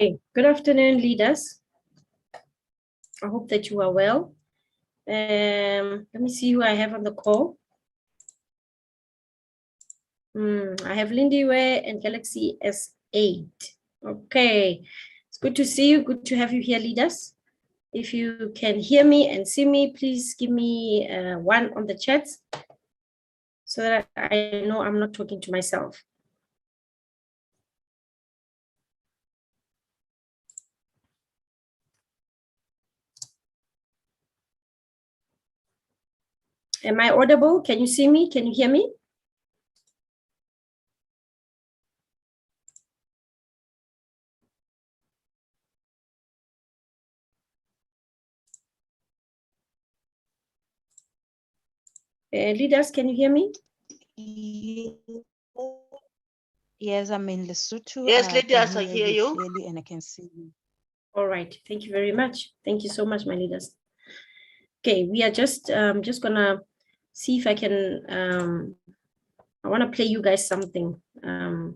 Okay, good afternoon, leaders. I hope that you are well. Let me see who I have on the call. I have Lindy and Galaxy S8. Okay, it's good to see you. Good to have you here, leaders. If you can hear me and see me, please give me one on the chat so that I know I'm not talking to myself. Am I audible? Can you see me? Can you hear me? Leaders, can you hear me? Yes, I'm in Lesotho. Yes, leaders, I hear you. Clearly, and I can see you. All right, thank you very much. Thank you so much, my leaders. Okay, we are just gonna see if I can, I wanna play you guys something. A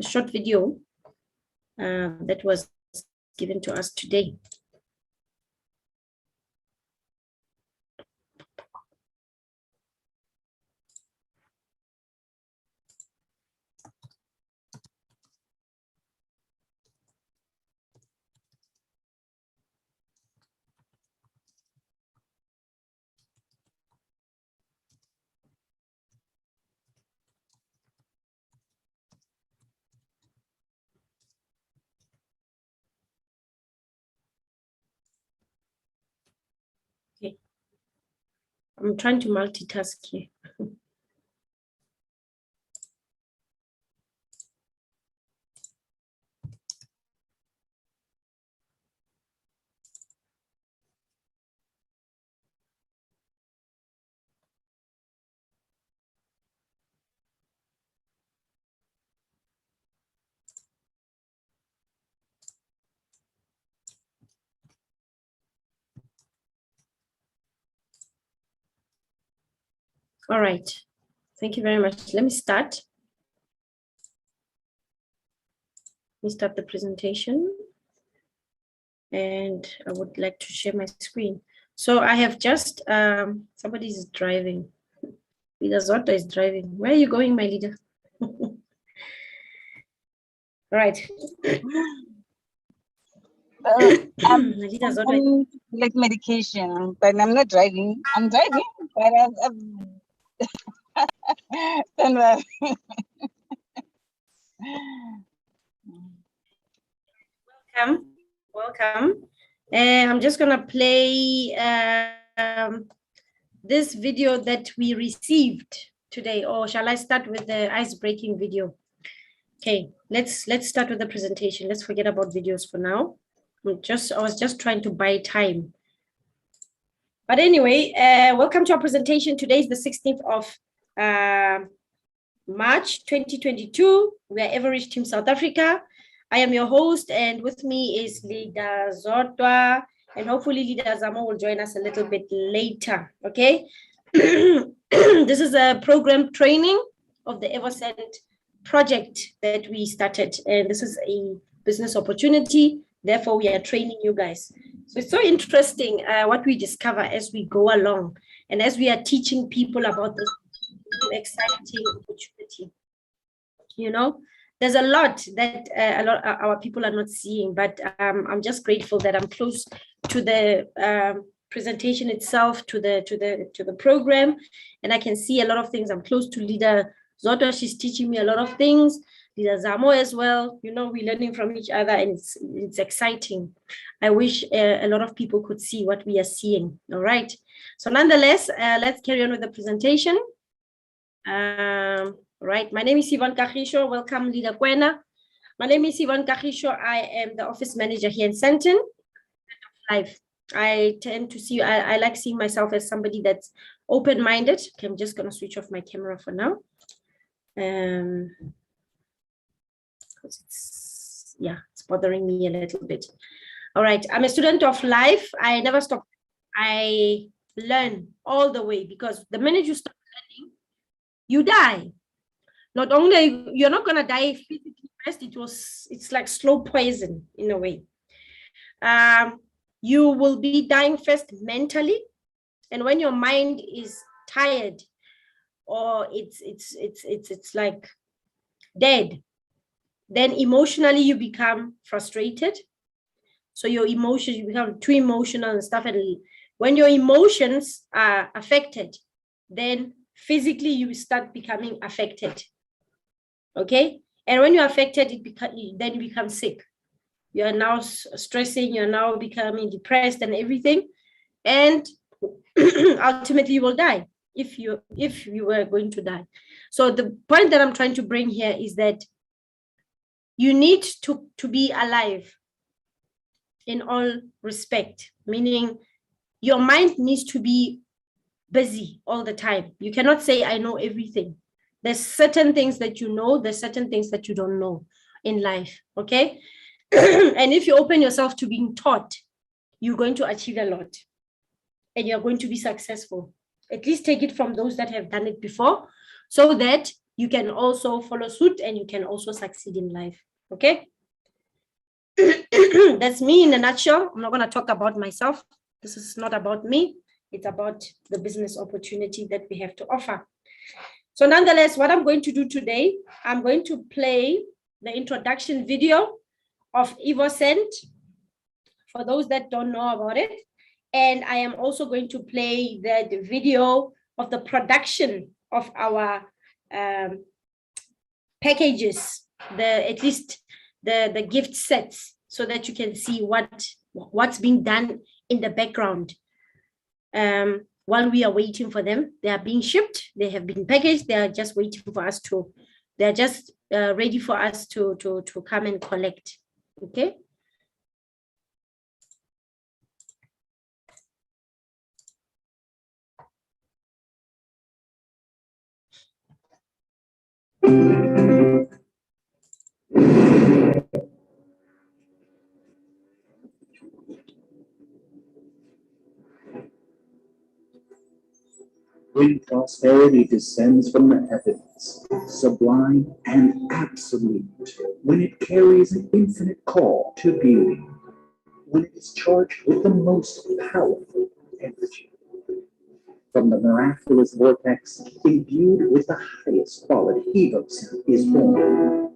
short video that was given to us today. Okay, I'm trying to multitask here. All right, thank you very much. Let me start. Let me start the presentation. And I would like to share my screen. So I have just, somebody is driving. Leader Zotto is driving. Where are you going, my leader? All right. I'm Leader Zotto. like medication, but I'm not driving. I'm driving, but don't worry. Welcome. I'm just gonna play this video that we received today, or shall I start with the ice-breaking video? Okay, let's start with the presentation. Let's forget about videos for now. I was just trying to buy time. But anyway, welcome to our presentation. Today is the 16th of March 2022. We are Evorich Team South Africa. I am your host, and with me is Leader Zotwa, and hopefully Leader Zamo will join us a little bit later, okay? This is a program training of the Evoscent project that we started, and this is a business opportunity. Therefore, we are training you guys. So it's so interesting what we discover as we go along, and as we are teaching people about this exciting opportunity. You know, there's a lot that our people are not seeing, but I'm just grateful that I'm close to the presentation itself, to the program, and I can see a lot of things. I'm close to Leader Zotto. She's teaching me a lot of things. Leader Zamo as well. You know, we're learning from each other, and it's exciting. I wish a lot of people could see what we are seeing. All right. So nonetheless, let's carry on with the presentation. Right, my name is Yvonne Kagisho. Welcome, Leader Kwena. My name is Yvonne Kagisho. I am the office manager here in Sandton. Life. I tend to see, I like seeing myself as somebody that's open-minded. Okay, I'm just gonna switch off my camera for now. Because it's bothering me a little bit. All right, I'm a student of life. I never stop. I learn all the way, because the minute you stop learning, you die. Not only you're not gonna die physically first, it's like slow poison in a way. You will be dying first mentally, and when your mind is tired or it's like dead, then emotionally you become frustrated. So your emotions, you become too emotional and stuff. And when your emotions are affected, then physically you start becoming affected. Okay. And when you're affected, then you become sick. You are now stressing, you're now becoming depressed and everything. And ultimately you will die if you were going to die. So the point that I'm trying to bring here is that you need to be alive in all respect, meaning your mind needs to be busy all the time. You cannot say, I know everything. There's certain things that you know, there's certain things that you don't know in life, okay? And if you open yourself to being taught, you're going to achieve a lot and you're going to be successful. At least take it from those that have done it before so that you can also follow suit and you can also succeed in life, okay? That's me in a nutshell. I'm not going to talk about myself. This is not about me. It's about the business opportunity that we have to offer. So nonetheless, what I'm going to do today, I'm going to play the introduction video of Evoscent for those that don't know about it. And I am also going to play the video of the production of our packages, at least the gift sets, so that you can see what's being done in the background. While we are waiting for them, they are being shipped, they have been packaged, they are just waiting for us to, they're just ready for us to come and collect. Okay. When prosperity descends from the heavens, sublime and absolute, when it carries an infinite call to beauty, when it is charged with the most powerful energy, from the miraculous vortex imbued with the highest quality, Evoscent is born.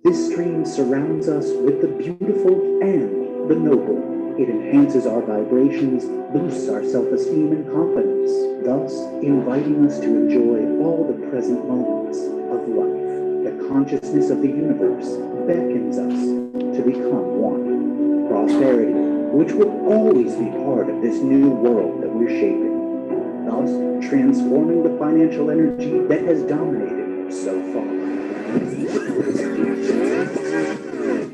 This stream surrounds us with the beautiful and the noble. It enhances our vibrations, boosts our self-esteem and confidence, thus inviting us to enjoy all the present moments of life. The consciousness of the universe beckons us to become one. Prosperity, which will always be part of this new world that we're shaping, thus transforming the financial energy that has dominated so far.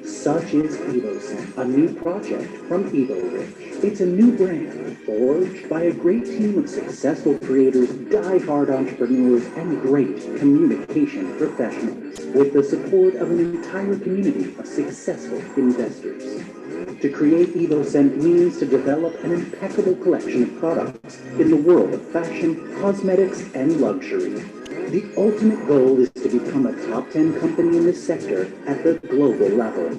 Such is Evoscent, a new project from Evorich. It's a new brand forged by a great team of successful creators, die-hard entrepreneurs, and great communication professionals, with the support of an entire community of successful investors. To create Evoscent means to develop an impeccable collection of products in the world of fashion, cosmetics, and luxury. The ultimate goal is to become a top 10 company in this sector at the global level.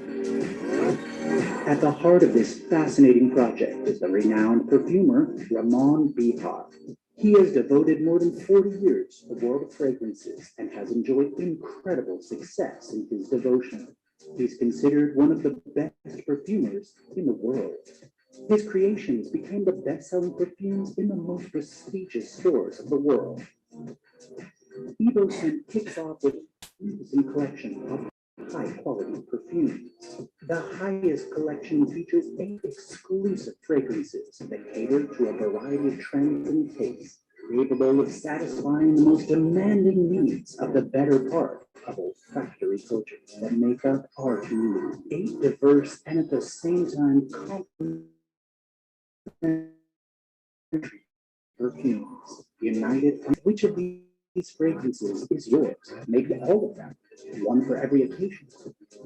At the heart of this fascinating project is the renowned perfumer Ramon Bihar. He has devoted more than 40 years to the world of fragrances and has enjoyed incredible success in his devotion. He's considered one of the best perfumers in the world. His creations became the best-selling perfumes in the most prestigious stores of the world. Evoscent kicks off with a collection of high-quality perfumes. The highest collection features 8 exclusive fragrances that cater to a variety of trends and tastes, capable of satisfying the most demanding needs of the better part of olfactory cultures that make up our community. 8 diverse and at the same time complementary perfumes united. Which of these fragrances is yours? Make all of them, one for every occasion.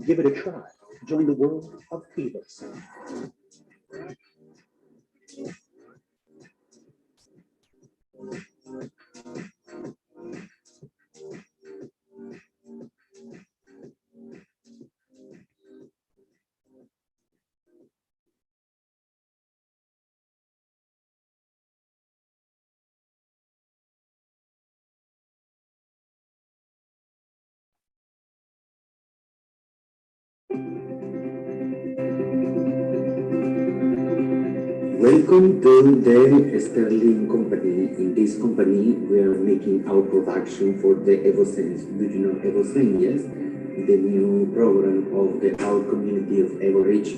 Give it a try. Join the world of Evoscent. Welcome to the Sterling Company. In this company, we are making our production for the Evoscent. Do you know Evoscent? Yes, the new program of our community of Evorich.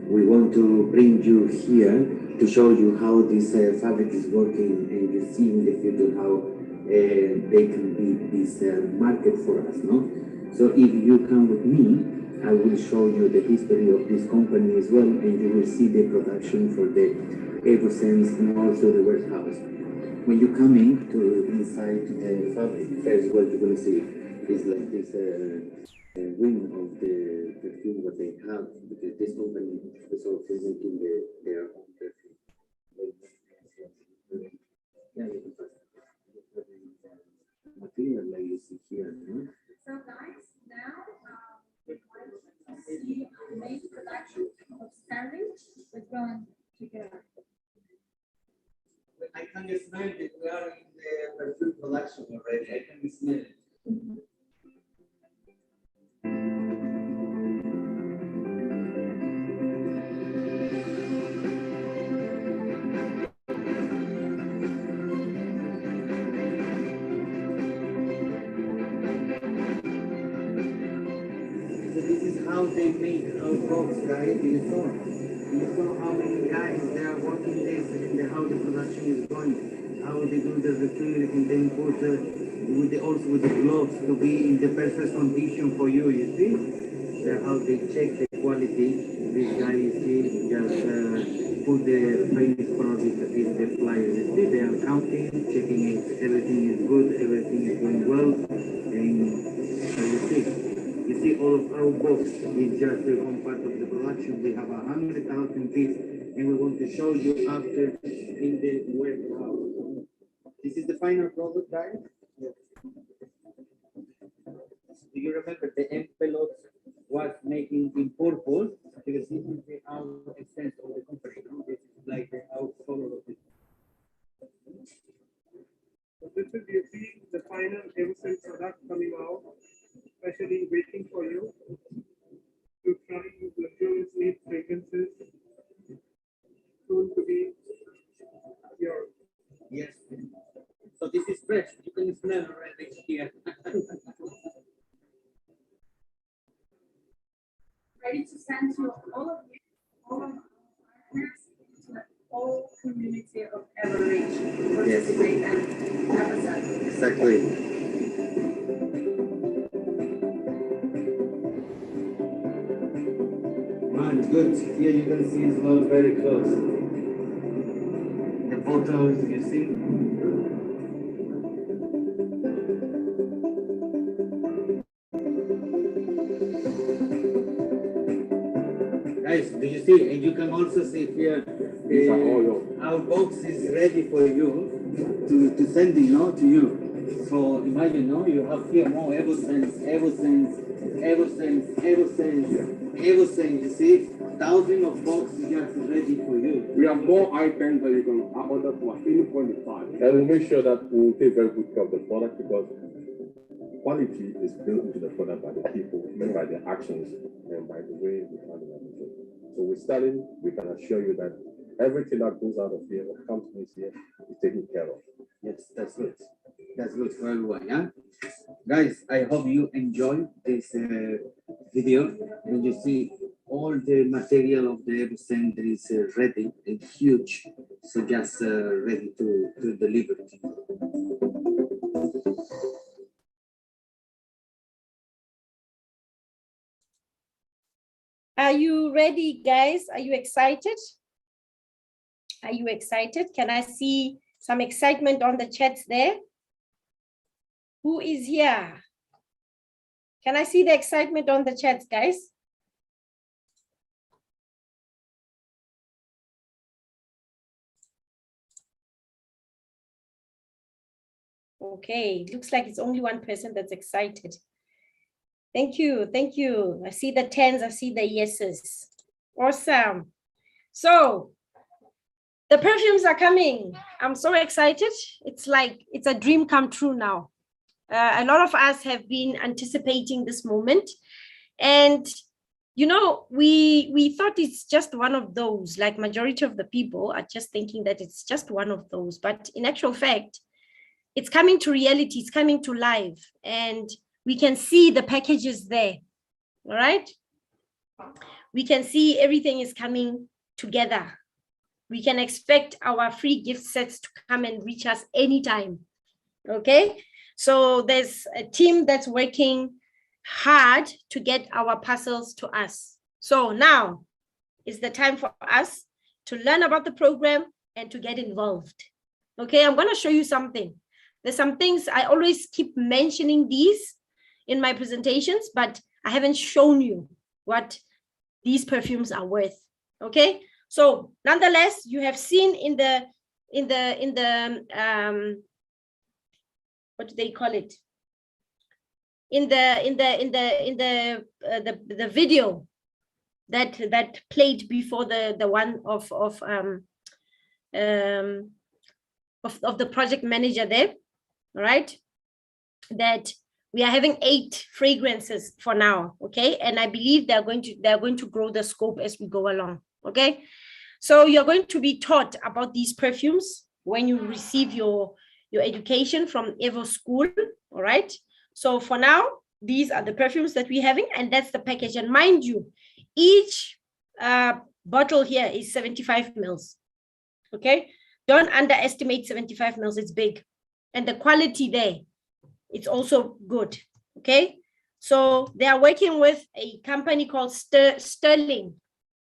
We want to bring you here to show you how this fabric is working, and you see in the future how they can be this market for us. No, so if you come with me, I will show you the history of this company as well, and you will see the production for the Evoscent and also the warehouse. When you come in to inside the fabric, first what you're going to see is like this wing of the perfume that they have, because this company is also making their own perfume. Yeah, you can pass material like you see here. No? So guys, now see the main production of Sterling. We're going together. I can smell that we are in the perfume production already. I can smell it. So this is how they make our box, guys. You saw how many guys they are working this and how the production is going, how they do the refill and then put also with the gloves to be in the perfect condition for you. You see, how they check the quality. This guy you see just put the finished product in the flyer. You see, they are counting, checking if everything is good, everything is going well, and so you see all of our box is just one part of the production. We have 100,000 pieces, and we want to show you after in the warehouse. This is the final product, guys. Yes. Do you remember the envelopes was making in purple? Because this is the outer essence of the company. No? This is like the outer color of it. So this is you see the final Evoscent product coming out, especially waiting for you to try luxurious sleep fragrances soon to be yours. Yes. So this is fresh. You can smell already here. Ready to send to all of you, all of our partners, to the whole community of Evorich to participate in Evoscent. Exactly. Man, good. Here you can see it's not very close. The bottles, you see? Guys, do you see? And you can also see here, our box is ready for you to send it, no, to you. So imagine, no, you have here more Evoscent, you see? Thousands of boxes just ready for you. We have more items that you can order from at any point in time. And we'll make sure that we'll take very good care of the product, because quality is built into the product by the people and by their actions and by the way we handle everything. So with Sterling, we can assure you that everything that goes out of here or comes from here is taken care of. Yes, that's good. That's good for everyone, yeah? Guys, I hope you enjoyed this video. And you see all the material of the Evoscent is ready and huge. So just ready to deliver it. Are you ready, guys? Are you excited? Are you excited? Can I see some excitement on the chats there? Who is here? Can I see the excitement on the chats, guys? Okay, looks like it's only one person that's excited. Thank you, thank you. I see the tens, I see the yeses. Awesome. So the perfumes are coming. I'm so excited. It's like, it's a dream come true now. A lot of us have been anticipating this moment. And you know, we thought it's just one of those, like majority of the people are just thinking that it's just one of those, but in actual fact, it's coming to reality, it's coming to life, and we can see the packages there, all right? We can see everything is coming together. We can expect our free gift sets to come and reach us anytime, okay? So there's a team that's working hard to get our parcels to us. So now is the time for us to learn about the program and to get involved. Okay, I'm going to show you something. There's some things I always keep mentioning these in my presentations, but I haven't shown you what these perfumes are worth. Okay, so nonetheless, you have seen in the what do they call it? In the video that played before the one of the project manager there, all right, that we are having 8 fragrances for now, okay, and I believe they're going to grow the scope as we go along, okay. So you're going to be taught about these perfumes when you receive your education from Evo School, all right. So for now, these are the perfumes that we're having, and that's the package. And mind you, each bottle here is 75 mils, okay. Don't underestimate 75 mils, it's big. And the quality there, it's also good, okay. So they are working with a company called Sterling,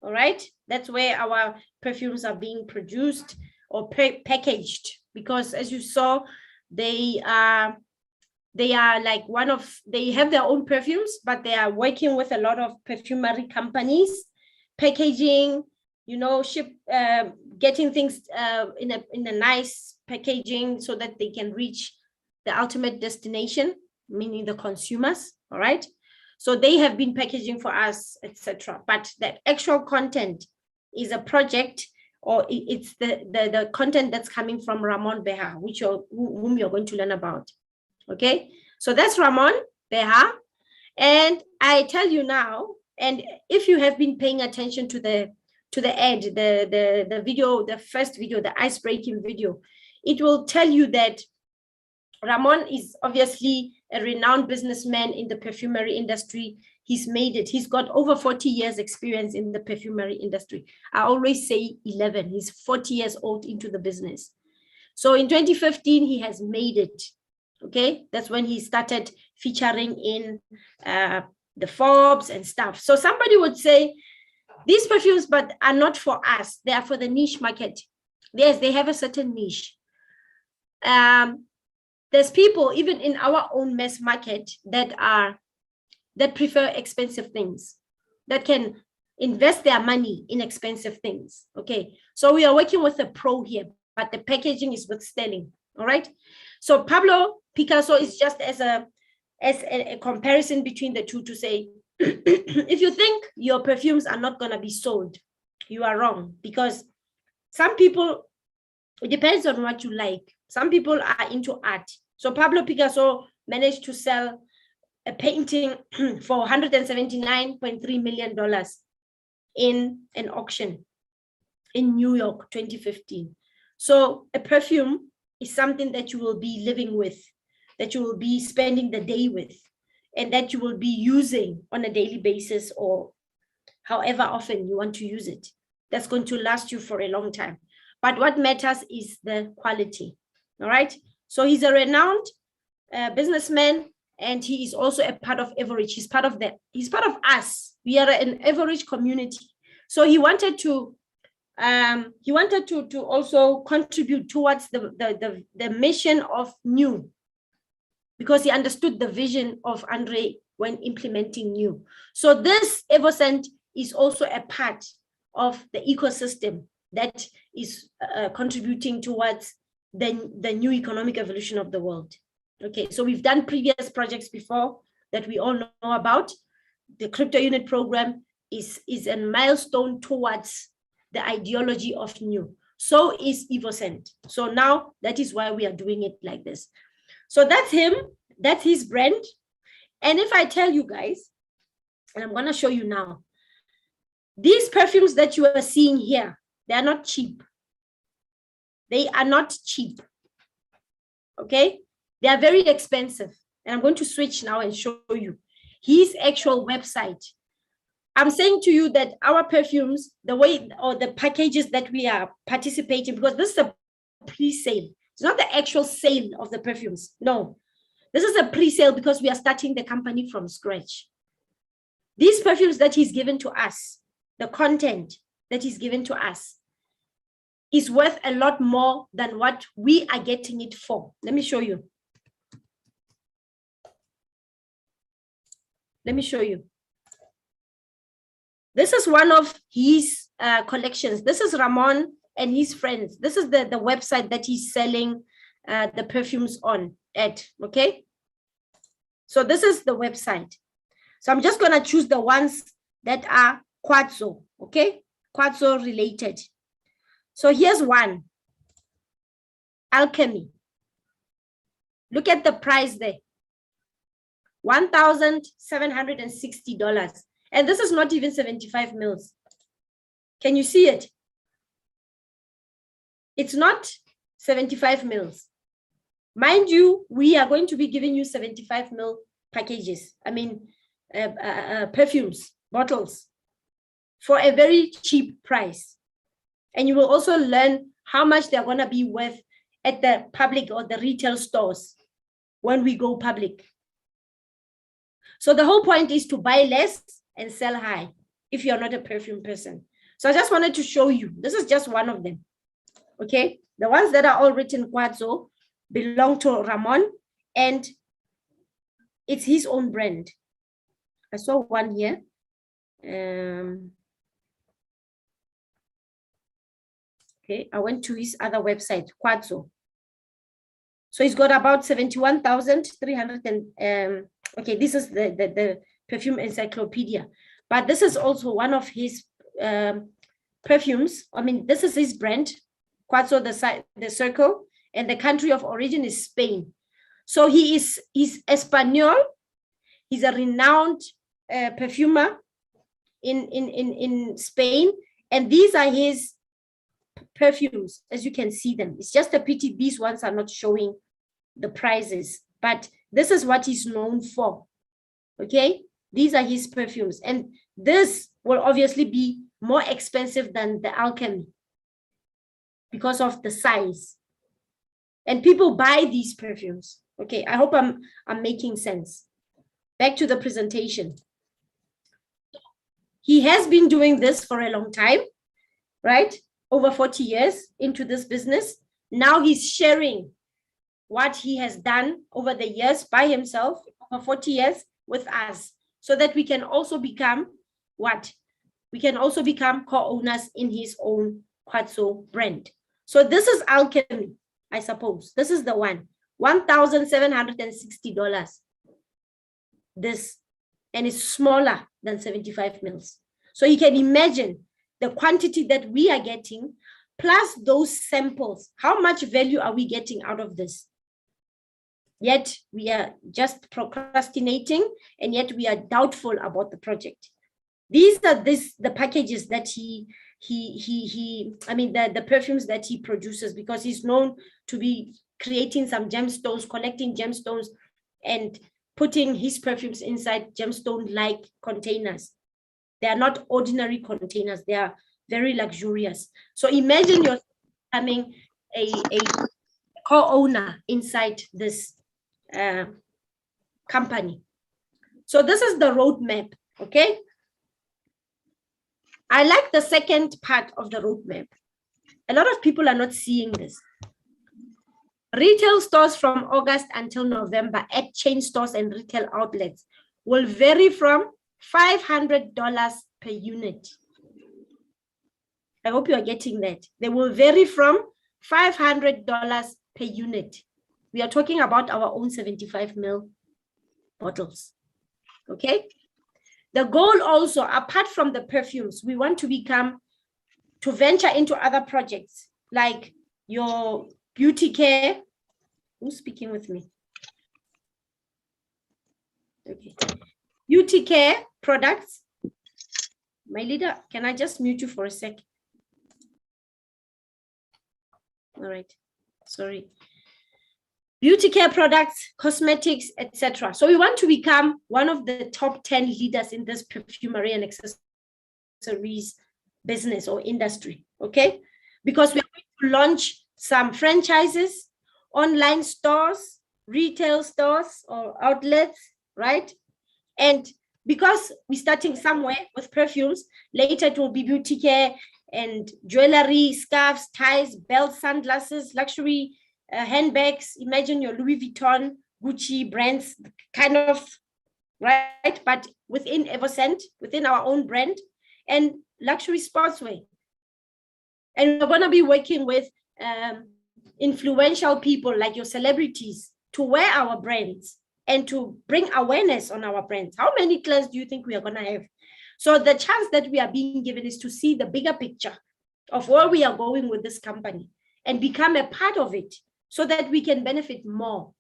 all right. That's where our perfumes are being produced or packaged, because as you saw, they are like they have their own perfumes, but they are working with a lot of perfumery companies, packaging, you know, getting things in a nice packaging so that they can reach the ultimate destination, meaning the consumers, all right. So they have been packaging for us, etc. But the actual content is a project, or it's the content that's coming from Ramon Beha, whom you're going to learn about. Okay, so that's Ramon Beha. And I tell you now, and if you have been paying attention to the ad, the video, the first video, the ice-breaking video, it will tell you that Ramon is obviously a renowned businessman in the perfumery industry. He's made it. He's got over 40 years experience in the perfumery industry. I always say 11. He's 40 years old into the business. So in 2015, he has made it. Okay, that's when he started featuring in the Forbes and stuff. So somebody would say, these perfumes, but are not for us. They are for the niche market. Yes, they have a certain niche. There's people even in our own mass market that prefer expensive things, that can invest their money in expensive things. Okay, so we are working with a pro here, but the packaging is with Sterling. All right. So Pablo Picasso is just as a comparison between the two to say, if you think your perfumes are not going to be sold, you are wrong, because some people, it depends on what you like. Some people are into art. So Pablo Picasso managed to sell a painting for $179.3 million in an auction in New York, 2015. So a perfume is something that you will be living with, that you will be spending the day with, and that you will be using on a daily basis or however often you want to use it. That's going to last you for a long time. But what matters is the quality. All right. So he's a renowned businessman, and he is also a part of Evorich. He's part of us. We are an Evorich community. So he wanted to also contribute towards the mission of New, because he understood the vision of Andre when implementing New. So this Evoscent is also a part of the ecosystem that is contributing towards the new economic evolution of the world. Okay, so we've done previous projects before that we all know about. The crypto unit program is a milestone towards the ideology of New. So is Evoscent. So now that is why we are doing it like this. So that's him, that's his brand. And if I tell you guys, and I'm going to show you now, These perfumes that you are seeing here, they are not cheap. They are not cheap. Okay? They are very expensive. And I'm going to switch now and show you his actual website. I'm saying to you that our perfumes, the way or the packages that we are participating, because this is a pre-sale. It's not the actual sale of the perfumes. No, this is a pre-sale because we are starting the company from scratch. These perfumes that he's given to us, the content that he's given to us, is worth a lot more than what we are getting it for. Let me show you. Let me show you. This is one of his collections. This is Ramon and his friends. This is the website that he's selling the perfumes on at, okay? So this is the website. So I'm just gonna choose the ones that are Quartzo, okay? Quartzo related. So here's one, Alchemy. Look at the price there, $1,760. And this is not even 75 mils. Can you see it? It's not 75 mils. Mind you, we are going to be giving you 75 mil packages. I mean, perfumes, bottles, for a very cheap price. And you will also learn how much they're going to be worth at the public or the retail stores when we go public. So the whole point is to buy less and sell high if you're not a perfume person. So I just wanted to show you. This is just one of them. Okay. The ones that are all written Quartzo belong to Ramon, and it's his own brand. I saw one here. Okay, I went to his other website, Quartzo. So he's got about 71,300 and okay, this is the perfume encyclopedia, but this is also one of his perfumes. I mean, this is his brand, Quartzo, the circle, and the country of origin is Spain. So he's Espanol. He's a renowned perfumer in Spain, and these are his perfumes, as you can see them. It's just a pity these ones are not showing the prices, but this is what he's known for. Okay, these are his perfumes, and this will obviously be more expensive than the Alchemy because of the size. And people buy these perfumes. Okay, I hope I'm making sense. Back to the presentation. He has been doing this for a long time, right? Over 40 years into this business. Now he's sharing what he has done over the years by himself for 40 years with us, so that we can also become what? We can also become co-owners in his own Quartzo brand. So this is Alchemy, I suppose. This is the one, $1,760. This, and it's smaller than 75 mils. So you can imagine the quantity that we are getting, plus those samples. How much value are we getting out of this? Yet we are just procrastinating, and yet we are doubtful about the project. These are the packages that the perfumes that he produces, because he's known to be creating some gemstones, collecting gemstones, and putting his perfumes inside gemstone-like containers. They are not ordinary containers. They are very luxurious. So imagine you're becoming a co-owner inside this company. So this is the roadmap, okay? I like the second part of the roadmap. A lot of people are not seeing this. Retail stores from August until November at chain stores and retail outlets will vary from $500 per unit. I hope you are getting that. They will vary from $500 per unit. We are talking about our own 75 ml bottles. Okay. The goal also, apart from the perfumes, we want to venture into other projects like your beauty care. Who's speaking with me? Okay. Beauty care products, My leader, can I just mute you for a sec? All right, sorry. Beauty care products, cosmetics, etc. So we want to become one of the top 10 leaders in this perfumery and accessories business or industry, okay? Because we're going to launch some franchises, online stores, retail stores or outlets, right? And because we're starting somewhere with perfumes, later it will be beauty care and jewelry, scarves, ties, belts, sunglasses, luxury handbags. Imagine your Louis Vuitton, Gucci brands, kind of, right? But within Evoscent, within our own brand, and luxury sportswear. And we're going to be working with influential people like your celebrities to wear our brands and to bring awareness on our brands. How many clients do you think we are going to have? So the chance that we are being given is to see the bigger picture of where we are going with this company and become a part of it so that we can benefit more.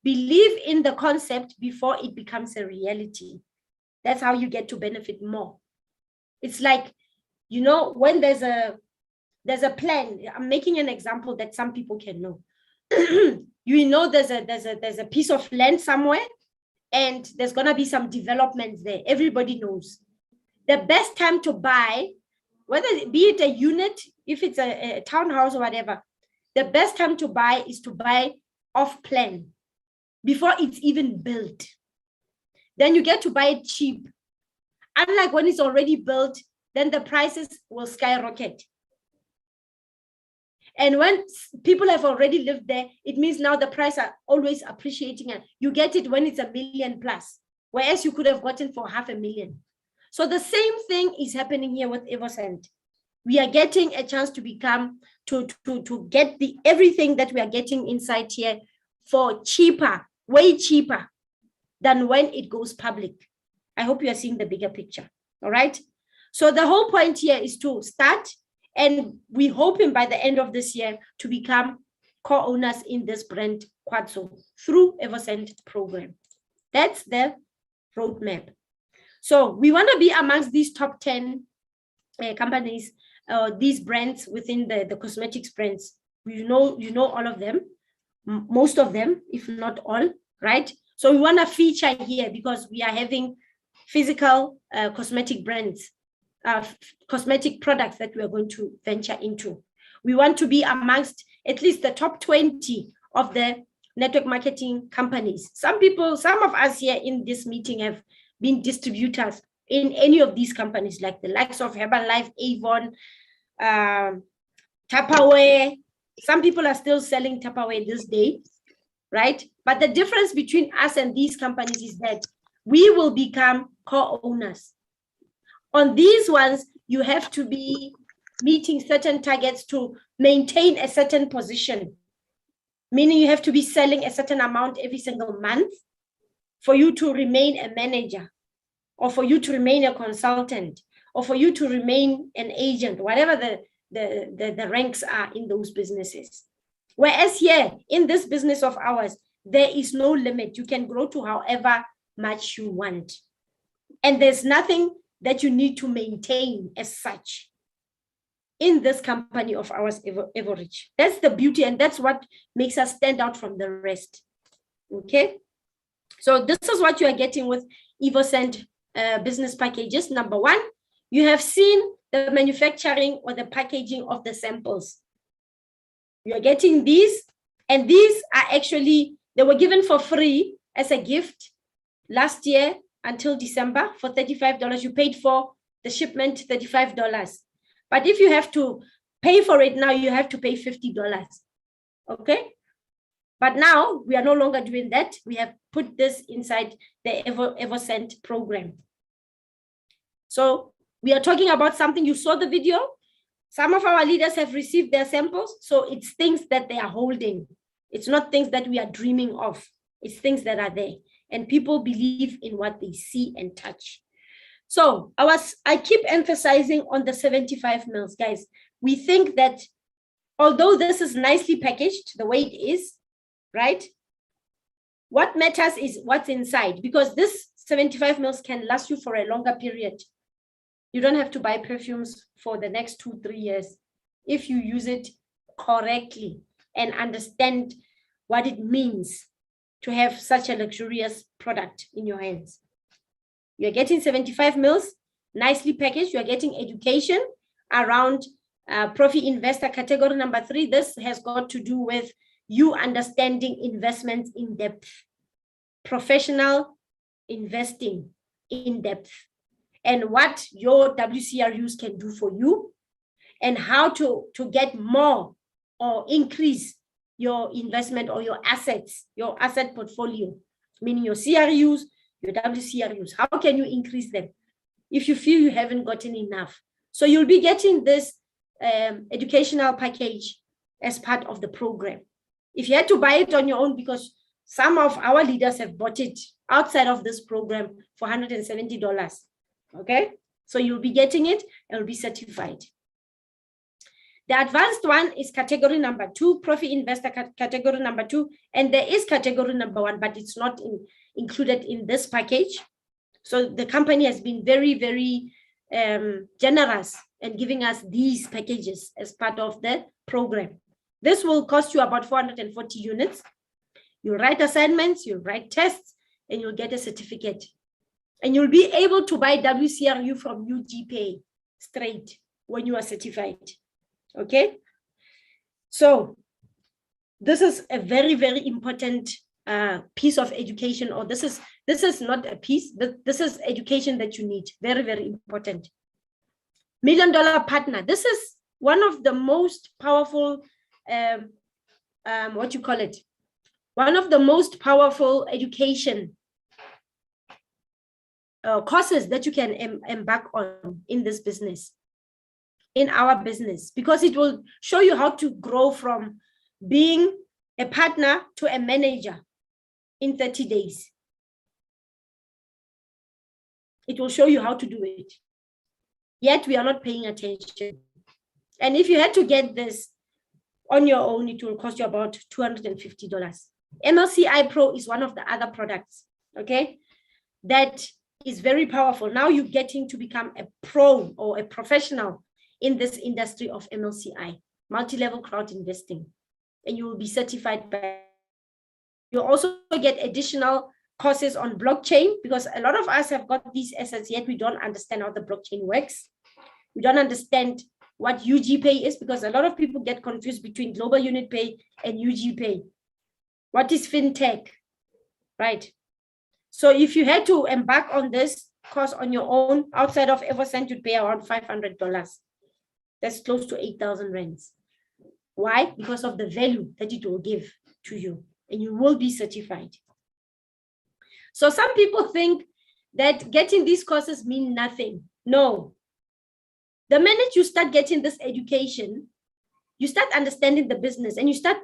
Believe in the concept before it becomes a reality. That's how you get to benefit more. It's like, you know, when there's a plan. I'm making an example that some people can know. You know, there's a piece of land somewhere, and there's gonna be some developments there. Everybody knows the best time to buy, whether it be it a unit, if it's a townhouse or whatever, the best time to buy is to buy off plan before it's even built. Then you get to buy it cheap. Unlike when it's already built, then the prices will skyrocket. And when people have already lived there, it means now the price are always appreciating, and you get it when it's $1 million plus, whereas you could have gotten for $500,000. So the same thing is happening here with Evoscent. We are getting a chance to become, to get everything that we are getting inside here for cheaper, way cheaper than when it goes public. I hope you are seeing the bigger picture, all right? So the whole point here is to start, and we're hoping by the end of this year to become co-owners in this brand, Quatso, through Evoscent program. That's the roadmap. So we want to be amongst these top 10 companies, these brands within the cosmetics brands. You know all of them, most of them, if not all, right? So we want to feature here because we are having physical cosmetic brands, cosmetic products that we are going to venture into. We want to be amongst at least the top 20 of the network marketing companies. Some of us here in this meeting have been distributors in any of these companies, like the likes of Herbalife, Avon, Tupperware. Some people are still selling Tupperware this day, right? But the difference between us and these companies is that we will become co-owners. On these ones, you have to be meeting certain targets to maintain a certain position, meaning you have to be selling a certain amount every single month for you to remain a manager, or for you to remain a consultant, or for you to remain an agent, whatever the ranks are in those businesses. Whereas here, in this business of ours, there is no limit. You can grow to however much you want. And there's nothing that you need to maintain as such in this company of ours, Evorich. That's the beauty, and that's what makes us stand out from the rest. Okay? So this is what you are getting with Evoscent business packages. Number one, you have seen the manufacturing or the packaging of the samples. You are getting these, and these are actually, they were given for free as a gift last year until December for $35. You paid for the shipment $35. But if you have to pay for it now, you have to pay $50. Okay? But now we are no longer doing that. We have put this inside the Evoscent program. So we are talking about something, you saw the video. Some of our leaders have received their samples. So it's things that they are holding. It's not things that we are dreaming of. It's things that are there. And people believe in what they see and touch. So I keep emphasizing on the 75 mils, guys. We think that although this is nicely packaged the way it is, right? What matters is what's inside, because this 75 mils can last you for a longer period. You don't have to buy perfumes for the next 2-3 years if you use it correctly and understand what it means to have such a luxurious product in your hands. You're getting 75 mils, nicely packaged. You're getting education around Profi Investor category number 3. This has got to do with you understanding investments in depth, professional investing in depth, and what your WCRUs can do for you, and how to get more or increase your investment or your assets, your asset portfolio, meaning your CRUs, your WCRUs. How can you increase them if you feel you haven't gotten enough? So you'll be getting this educational package as part of the program. If you had to buy it on your own, because some of our leaders have bought it outside of this program for $170, okay? So you'll be getting it and will be certified. The advanced one is category number 2, Profi Investor category number 2, and there is category number 1, but it's not included in this package. So the company has been very, very generous in giving us these packages as part of the program. This will cost you about 440 units. You'll write assignments, you'll write tests, and you'll get a certificate. And you'll be able to buy WCRU from UGPay straight when you are certified. Okay? So this is a very, very important piece of education, or this is not a piece, but this is education that you need. Very, very important. $1 Million Partner. This is one of the most powerful, what you call it? One of the most powerful education courses that you can embark on in this business, in our business, because it will show you how to grow from being a partner to a manager in 30 days. It will show you how to do it. Yet we are not paying attention. And if you had to get this on your own, it will cost you about $250. MLCI Pro is one of the other products, okay, that is very powerful. Now you're getting to become a pro or a professional in this industry of MLCI, multi-level crowd investing, and you will be certified by. You also get additional courses on blockchain, because a lot of us have got these assets, yet we don't understand how the blockchain works. We don't understand what UGPay is, because a lot of people get confused between Global Unit Pay and UGPay. What is fintech, right? So if you had to embark on this course on your own, outside of Evoscent, you'd pay around $500. That's close to 8,000 rands. Why? Because of the value that it will give to you, and you will be certified. So some people think that getting these courses mean nothing. No. The minute you start getting this education, you start understanding the business and you start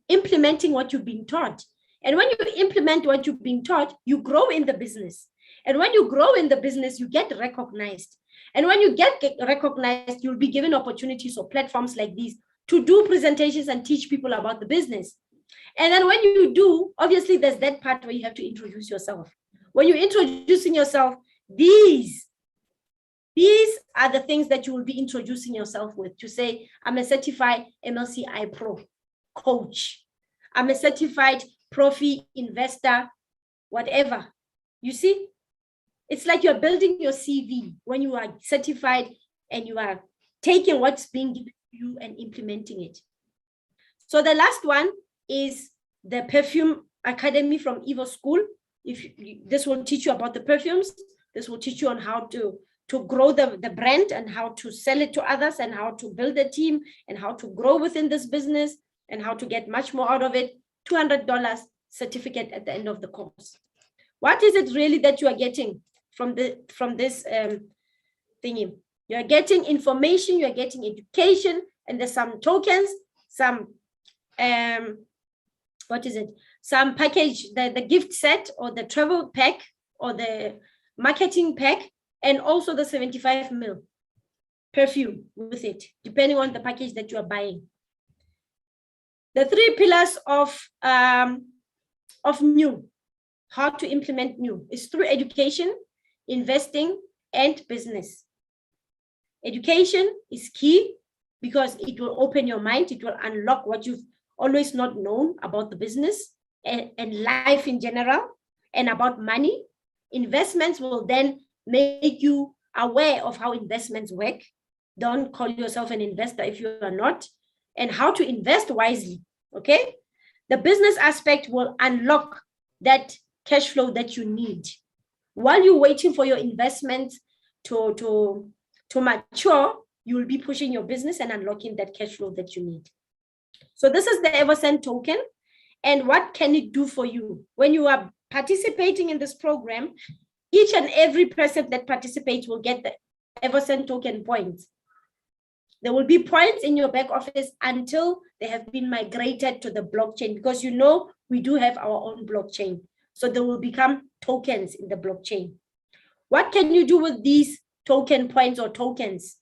implementing what you've been taught. And when you implement what you've been taught, you grow in the business. And when you grow in the business, you get recognized. And when you get recognized, you'll be given opportunities or platforms like these to do presentations and teach people about the business. And then when you do, obviously there's that part where you have to introduce yourself. When you're introducing yourself, these are the things that you will be introducing yourself with, to say, I'm a certified MLCI Pro coach. I'm a certified Profi Investor, whatever. You see, it's like you're building your CV when you are certified and you are taking what's being given to you and implementing it. So the last one is the Perfume Academy from Evo School. This will teach you about the perfumes. This will teach you on how to grow the brand and how to sell it to others and how to build a team and how to grow within this business and how to get much more out of it. $200 certificate at the end of the course. What is it really that you are getting from this thingy? You're getting information, you're getting education, and there's some tokens, some some package, the gift set or the travel pack or the marketing pack, and also the 75 ml perfume with it, depending on the package that you are buying. The 3 pillars of new, how to implement new, is through education, investing, and business. Education is key because it will open your mind. It will unlock what you've always not known about the business and life in general and about money. Investments will then make you aware of how investments work. Don't call yourself an investor if you are not, and how to invest wisely, okay? The business aspect will unlock that cash flow that you need. While you're waiting for your investment to mature, you will be pushing your business and unlocking that cash flow that you need. So this is the Evoscent token. And what can it do for you? When you are participating in this program, each and every person that participates will get the Evoscent token points. There will be points in your back office until they have been migrated to the blockchain, because you know we do have our own blockchain. So they will become tokens in the blockchain. What can you do with these token points or tokens?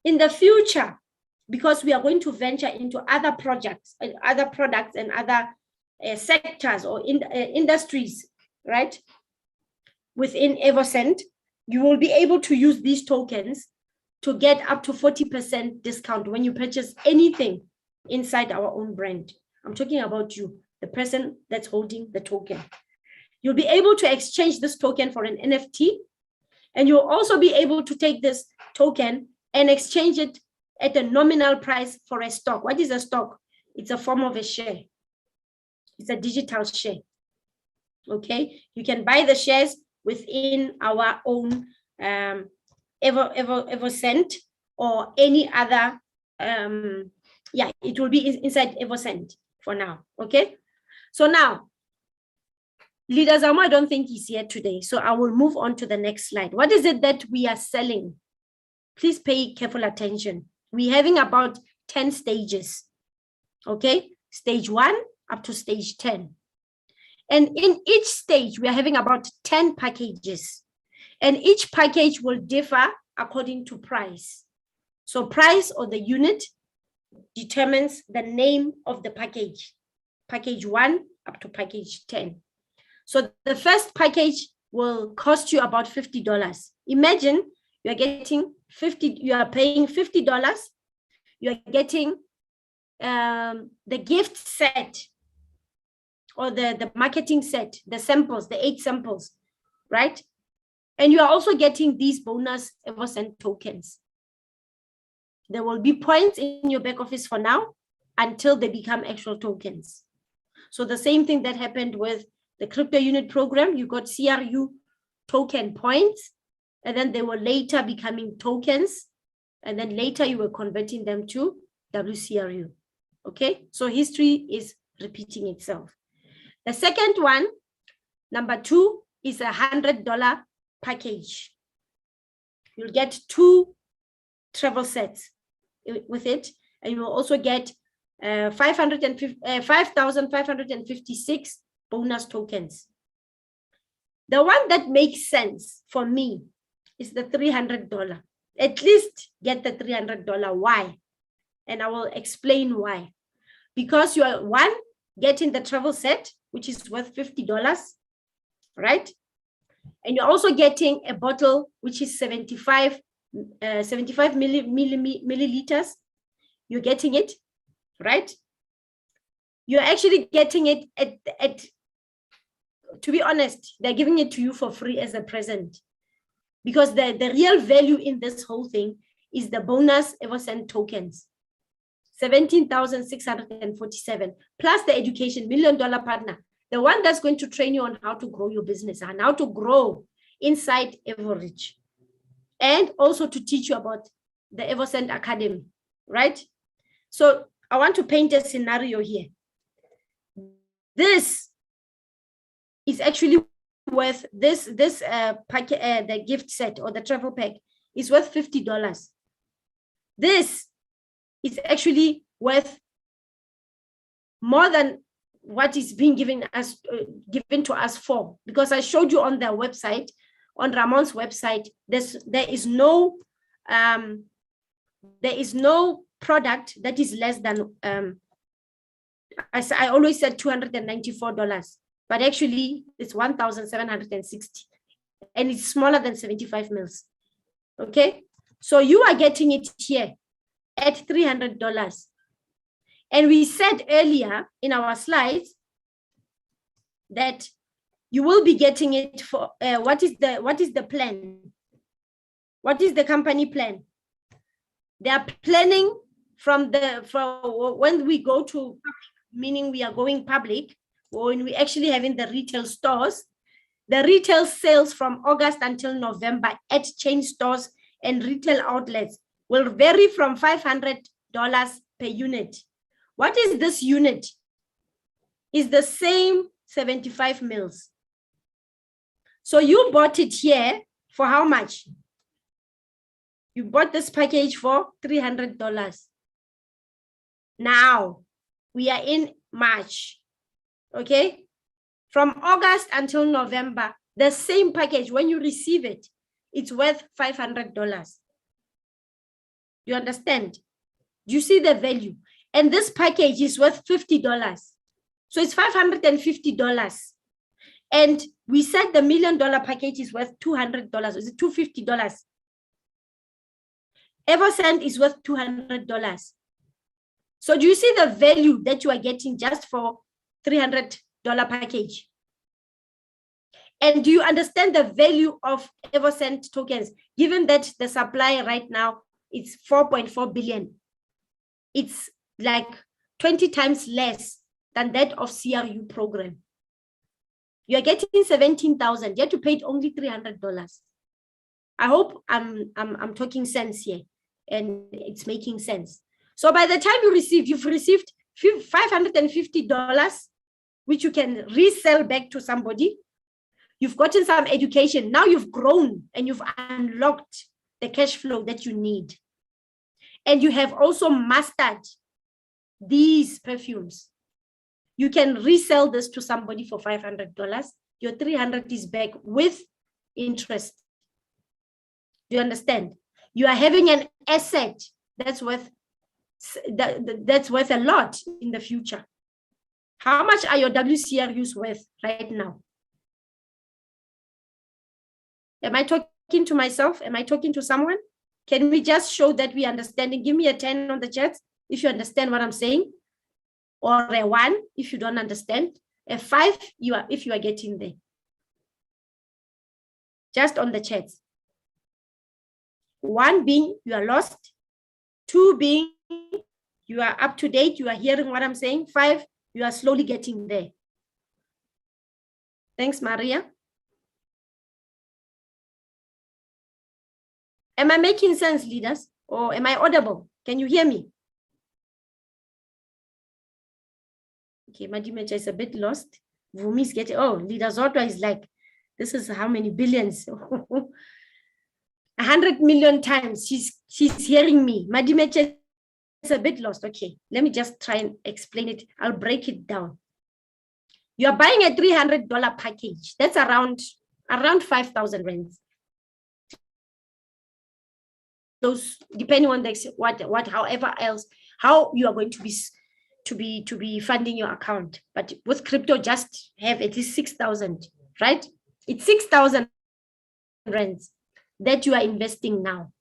In the future, because we are going to venture into other projects and other products and other sectors or industries, right? Within Evoscent, you will be able to use these tokens to get up to 40% discount when you purchase anything inside our own brand. I'm talking about you, the person that's holding the token. You'll be able to exchange this token for an NFT, and you'll also be able to take this token and exchange it at a nominal price for a stock. What is a stock? It's a form of a share. It's a digital share. Okay, you can buy the shares within our own Evoscent or any other, yeah, it will be inside Evoscent for now. Okay, so now Leader Zamo, I don't think he's here today, so I will move on to the next slide. What is it that we are selling? Please pay careful attention. We're having about 10 stages. Okay, stage 1 up to stage 10. And in each stage, we are having about 10 packages. And each package will differ according to price. So price or the unit determines the name of the package. Package 1 up to package 10. So the first package will cost you about $50. Imagine you are getting you are paying $50. You are getting the gift set or the marketing set, the samples, the 8 samples, right? And you are also getting these bonus Evoscent tokens. There will be points in your back office for now until they become actual tokens. So the same thing that happened with the crypto unit program, you got CRU token points, and then they were later becoming tokens, and then later you were converting them to WCRU. Okay, so history is repeating itself. The second one, number 2, is $100 package. You'll get 2 travel sets with it, and you will also get 5,556 bonus tokens. The one that makes sense for me is the $300. At least get the $300. Why? And I will explain why. Because you are, 1, getting the travel set, which is worth $50, right? And you're also getting a bottle, which is 75 milliliters. You're getting it, right? You're actually getting it at, to be honest, they're giving it to you for free as a present. Because the real value in this whole thing is the bonus Evoscent tokens. 17,647, plus the education $1 million partner, the one that's going to train you on how to grow your business and how to grow inside Evorich, and also to teach you about the Evoscent Academy, right? So I want to paint a scenario here. This is actually worth the gift set or the travel pack is worth $50. This is actually worth more than what is being given to us for, because I showed you on their website, on Ramon's website, there is no product that is less than I always said $294, but actually it's 1,760, and it's smaller than 75 mils. Okay, So you are getting it here at $300. And we said earlier in our slides that you will be getting it for what is the plan? What is the company plan? They are planning from when we go to, meaning we are going public, or when we actually having the retail stores, the retail sales from August until November at chain stores and retail outlets will vary from $500 per unit. What is this unit? Is the same 75 mils. So you bought it here for how much? You bought this package for $300. Now we are in March, okay? From August until November, the same package, when you receive it, it's worth $500. You understand? Do you see the value? And this package is worth $50. So it's $550. And we said the $1 million package is worth $200. Is it $250? Evoscent is worth $200. So do you see the value that you are getting just for $300 package? And do you understand the value of Evoscent tokens, given that the supply right now is 4.4 billion? It's like 20 times less than that of CRU program. You're getting 17,000, yet you paid only $300. I hope I'm talking sense here and it's making sense. So by the time you've received $550, which you can resell back to somebody. You've gotten some education. Now you've grown and you've unlocked the cash flow that you need. And you have also mastered these perfumes. You can resell this to somebody for $500. Your $300 is back with interest. Do you understand? You are having an asset that's worth a lot in the future. How much are your WCRUs worth right now? Am I talking to myself? Am I talking to someone? Can we just show that we understand? Give me a 10 on the chat if you understand what I'm saying, or a 1 if you don't understand, a 5 if you are getting there. Just on the chat. 1 being you are lost, 2 being you are up to date, you are hearing what I'm saying, 5 you are slowly getting there. Thanks, Maria. Am I making sense, leaders? Or am I audible? Can you hear me? Okay, Madimecha is a bit lost. Vumi is getting, oh, Leader Zotwa is like, this is how many billions? 100 million times. She's hearing me. Madimecha is a bit lost. Okay, let me just try and explain it. I'll break it down. You're buying a $300 package. That's around 5,000 rands. Those depending on the however else how you are going to be funding your account. But with crypto, just have at least 6,000, right? It's 6,000 rands that you are investing now.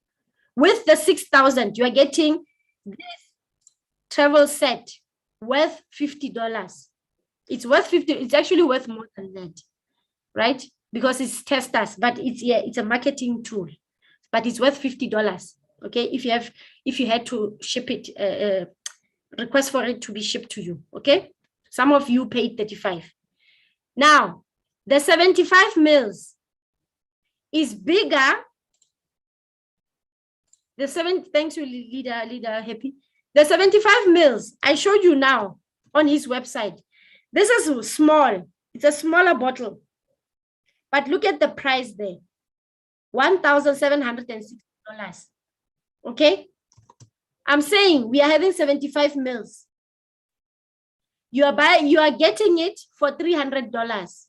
With the 6,000, you are getting this travel set worth $50. It's worth 50. It's actually worth more than that, right? Because it's testers, but it's a marketing tool. But it's worth $50. Okay, if you had to ship it, request for it to be shipped to you. Okay, some of you paid 35. Now, the 75 mils is bigger. Thanks you, leader happy. The 75 mils I showed you now on his website. This is small. It's a smaller bottle, but look at the price there. $1,760. Okay, I'm saying we are having 75 mils. You are getting it for $300.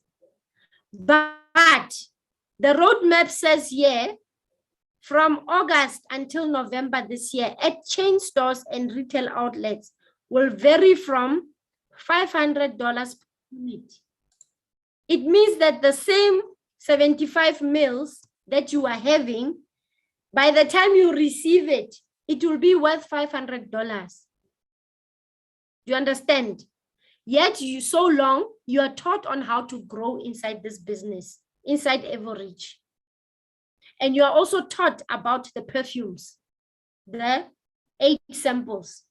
But the roadmap says here, from August until November this year, at chain stores and retail outlets will vary from $500 per unit. It means that the same 75 mils that you are having, By the time you receive it, it will be worth $500. You understand? Yet so long, you are taught on how to grow inside this business, inside Evorich. And you are also taught about the perfumes, the 8 samples.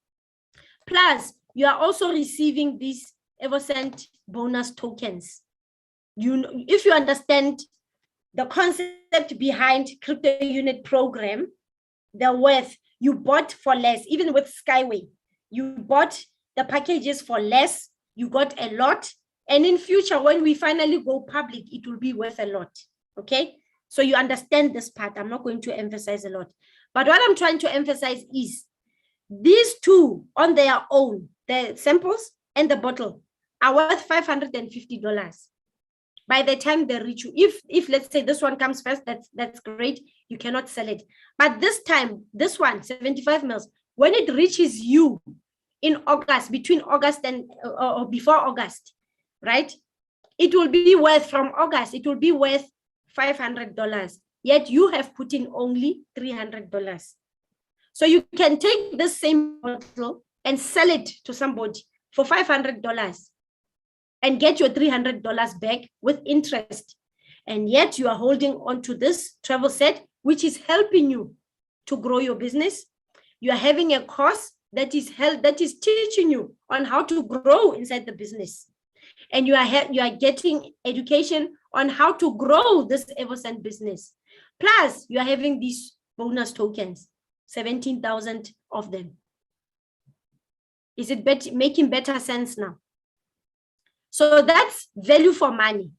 Plus, you are also receiving these Evoscent bonus tokens. If you understand the concept behind crypto unit program, the worth you bought for less, even with Skyway, you bought the packages for less, you got a lot. And in future, when we finally go public, it will be worth a lot. Okay. So you understand this part. I'm not going to emphasize a lot. But what I'm trying to emphasize is these two on their own, the samples and the bottle, are worth $550. By the time they reach you, if let's say this one comes first, that's great. You cannot sell it. But this time, this one, 75 mils, when it reaches you in August, between August and or before August, right? It will be worth, from August, it will be worth $500. Yet you have put in only $300. So you can take this same bottle and sell it to somebody for $500 and get your $300 back with interest. And yet you are holding on to this travel set, which is helping you to grow your business. You are having a course that is teaching you on how to grow inside the business. And you are getting education on how to grow this Evoscent business. Plus, you are having these bonus tokens, 17,000 of them. Is it making better sense now? So that's value for money.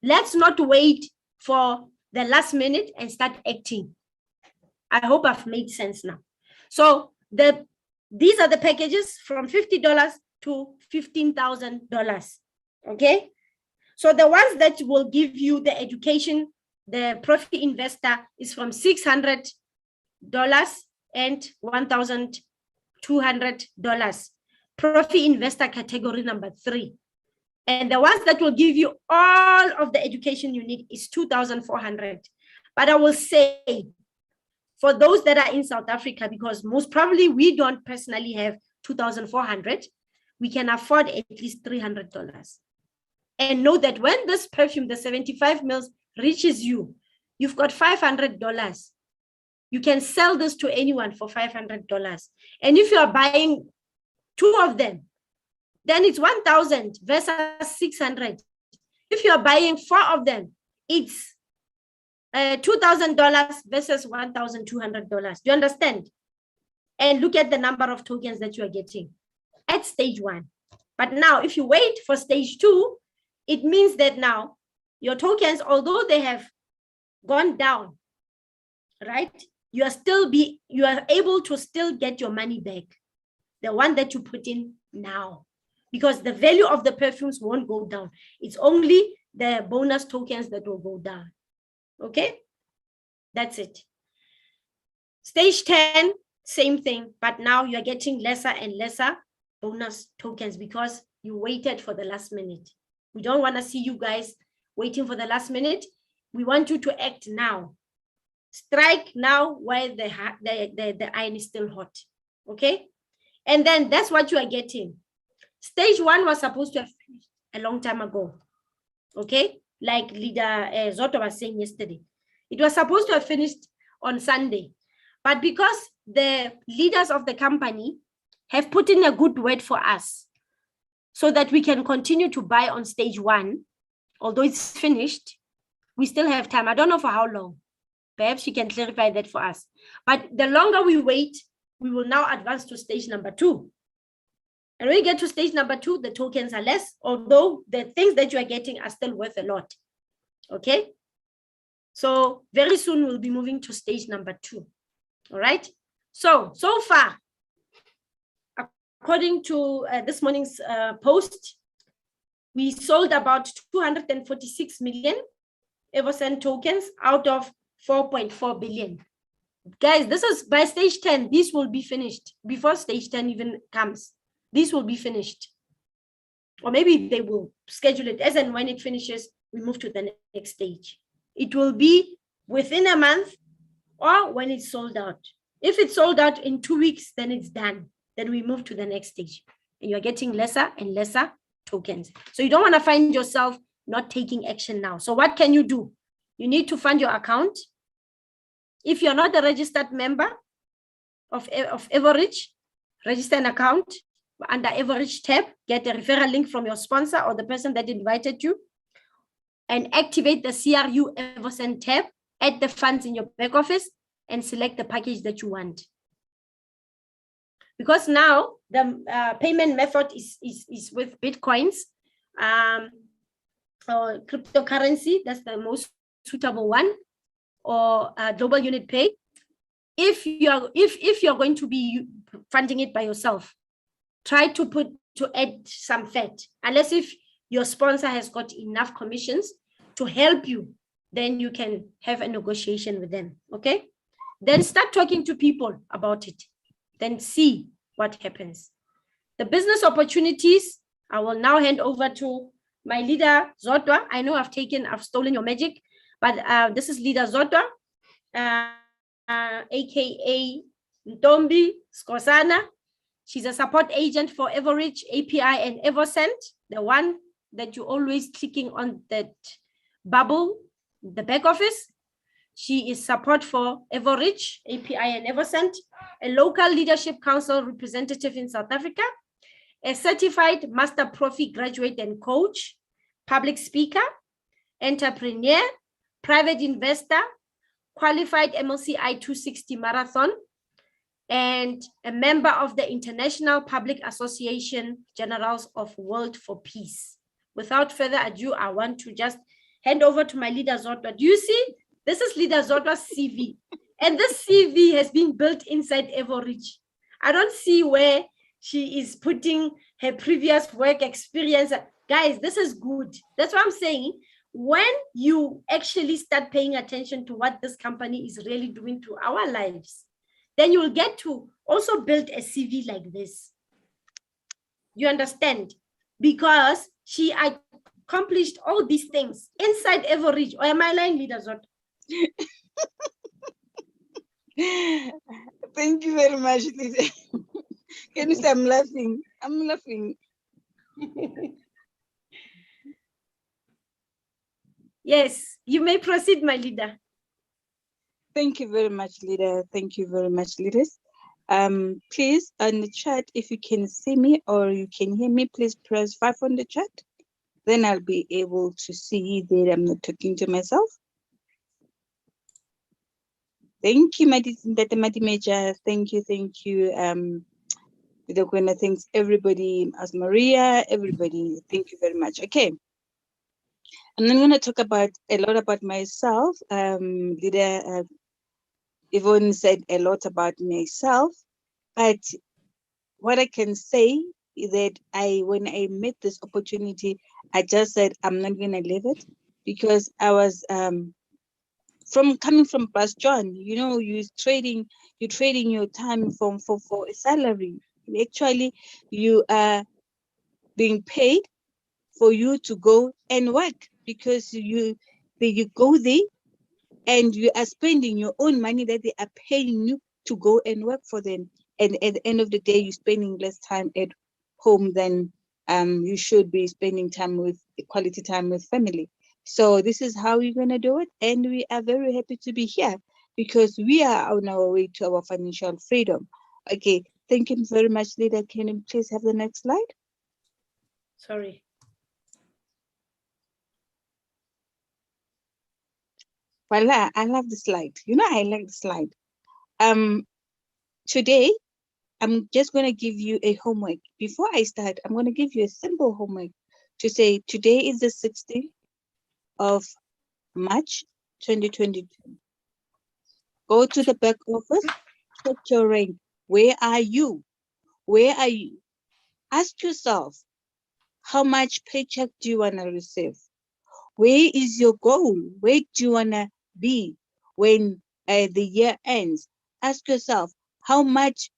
Let's not wait for the last minute and start acting. I hope I've made sense now. So these are the packages from $50 to $15,000. Okay. So the ones that will give you the education, the profit investor, is from $600 and $1,200. Profit investor category number 3. And the ones that will give you all of the education you need is $2,400. But I will say, for those that are in South Africa, because most probably we don't personally have $2,400, we can afford at least $300. And know that when this perfume, the 75 mils, reaches you, you've got $500. You can sell this to anyone for $500. And if you are buying 2 of them, then it's 1,000 versus 600. If you're buying 4 of them, it's $2,000 versus $1,200. Do you understand? And look at the number of tokens that you are getting at stage 1. But now, if you wait for stage 2, it means that now your tokens, although they have gone down, right? You are able to still get your money back, the one that you put in now. Because the value of the perfumes won't go down. It's only the bonus tokens that will go down. Okay? That's it. Stage 10, same thing, but now you're getting lesser and lesser bonus tokens because you waited for the last minute. We don't want to see you guys waiting for the last minute. We want you to act now. Strike now while the iron is still hot. Okay? And then that's what you are getting. Stage 1 was supposed to have finished a long time ago. Okay? Like Leader Zotto was saying yesterday. It was supposed to have finished on Sunday. But because the leaders of the company have put in a good word for us so that we can continue to buy on stage 1, although it's finished, we still have time. I don't know for how long. Perhaps you can clarify that for us. But the longer we wait, we will now advance to stage number 2. And when you get to stage number 2, the tokens are less, although the things that you are getting are still worth a lot. Okay? So very soon we'll be moving to stage number 2. All right? So far, according to this morning's post, we sold about 246 million Evoscent tokens out of 4.4 billion. Guys, this is by stage 10. This will be finished before stage 10 even comes. This will be finished. Or maybe they will schedule it as and when it finishes, we move to the next stage. It will be within a month or when it's sold out. If it's sold out in 2 weeks, then it's done. Then we move to the next stage. And you're getting lesser and lesser tokens. So you don't want to find yourself not taking action now. So what can you do? You need to fund your account. If you're not a registered member of Evorich, register an account under Evorich tab, get a referral link from your sponsor or the person that invited you, and activate the CRU Evoscent tab, add the funds in your back office, and select the package that you want. Because now the payment method is with Bitcoins or cryptocurrency. That's the most suitable one, or global unit pay. If you're going to be funding it by yourself, try to add some fat. Unless if your sponsor has got enough commissions to help you, then you can have a negotiation with them. Okay, then start talking to people about it, then see what happens. The business opportunities, I will now hand over to my leader Zotwa. I know I've stolen your magic, but this is leader Zotwa, aka Ntombi Skosana. She's a support agent for Evorich API and Evoscent, the one that you're always clicking on that bubble, the back office. She is support for Evorich API and Evoscent, a local leadership council representative in South Africa, a certified master profi graduate and coach, public speaker, entrepreneur, private investor, qualified MLCI 260 marathon, and a member of the International Public Association Generals of World for Peace. Without further ado, I want to just hand over to my leader Zotwa. Do you see? This is leader Zotwa's CV. And this CV has been built inside Evorich. I don't see where she is putting her previous work experience. Guys, this is good. That's what I'm saying. When you actually start paying attention to what this company is really doing to our lives, then you will get to also build a CV like this. You understand? Because she accomplished all these things inside Evorich. Or am I lying, leader Zot? Thank you very much, Lisa. Can you say I'm laughing? I'm laughing. Yes, you may proceed, my leader. Thank you very much, leader. Thank you very much, leaders. Please, on the chat, if you can see me or you can hear me, please press 5 on the chat. Then I'll be able to see that I'm not talking to myself. Thank you, Madi Major. Thank you. Thanks everybody, as Maria, everybody. Thank you very much. Okay. I'm not going to talk a lot about myself. Leader Yvonne said a lot about myself, but what I can say is that when I met this opportunity, I just said I'm not going to leave it, because I was coming from Plus John. You know, you're trading your time for a salary. Actually, you are being paid for you to go and work, because you go there and you are spending your own money that they are paying you to go and work for them. And at the end of the day, you're spending less time at home than you should be spending quality time with family. So this is how we're going to do it. And we are very happy to be here, because we are on our way to our financial freedom. Okay, thank you very much, leader. Can you please have the next slide? Sorry. Voila, I love the slide. You know, I like the slide. Today, I'm just going to give you a homework. Before I start, I'm going to give you a simple homework to say today is the 16th of March 2022. Go to the back office, check your rank. Where are you? Where are you? Ask yourself, how much paycheck do you want to receive? Where is your goal? Where do you want to be when the year ends? Ask yourself, how much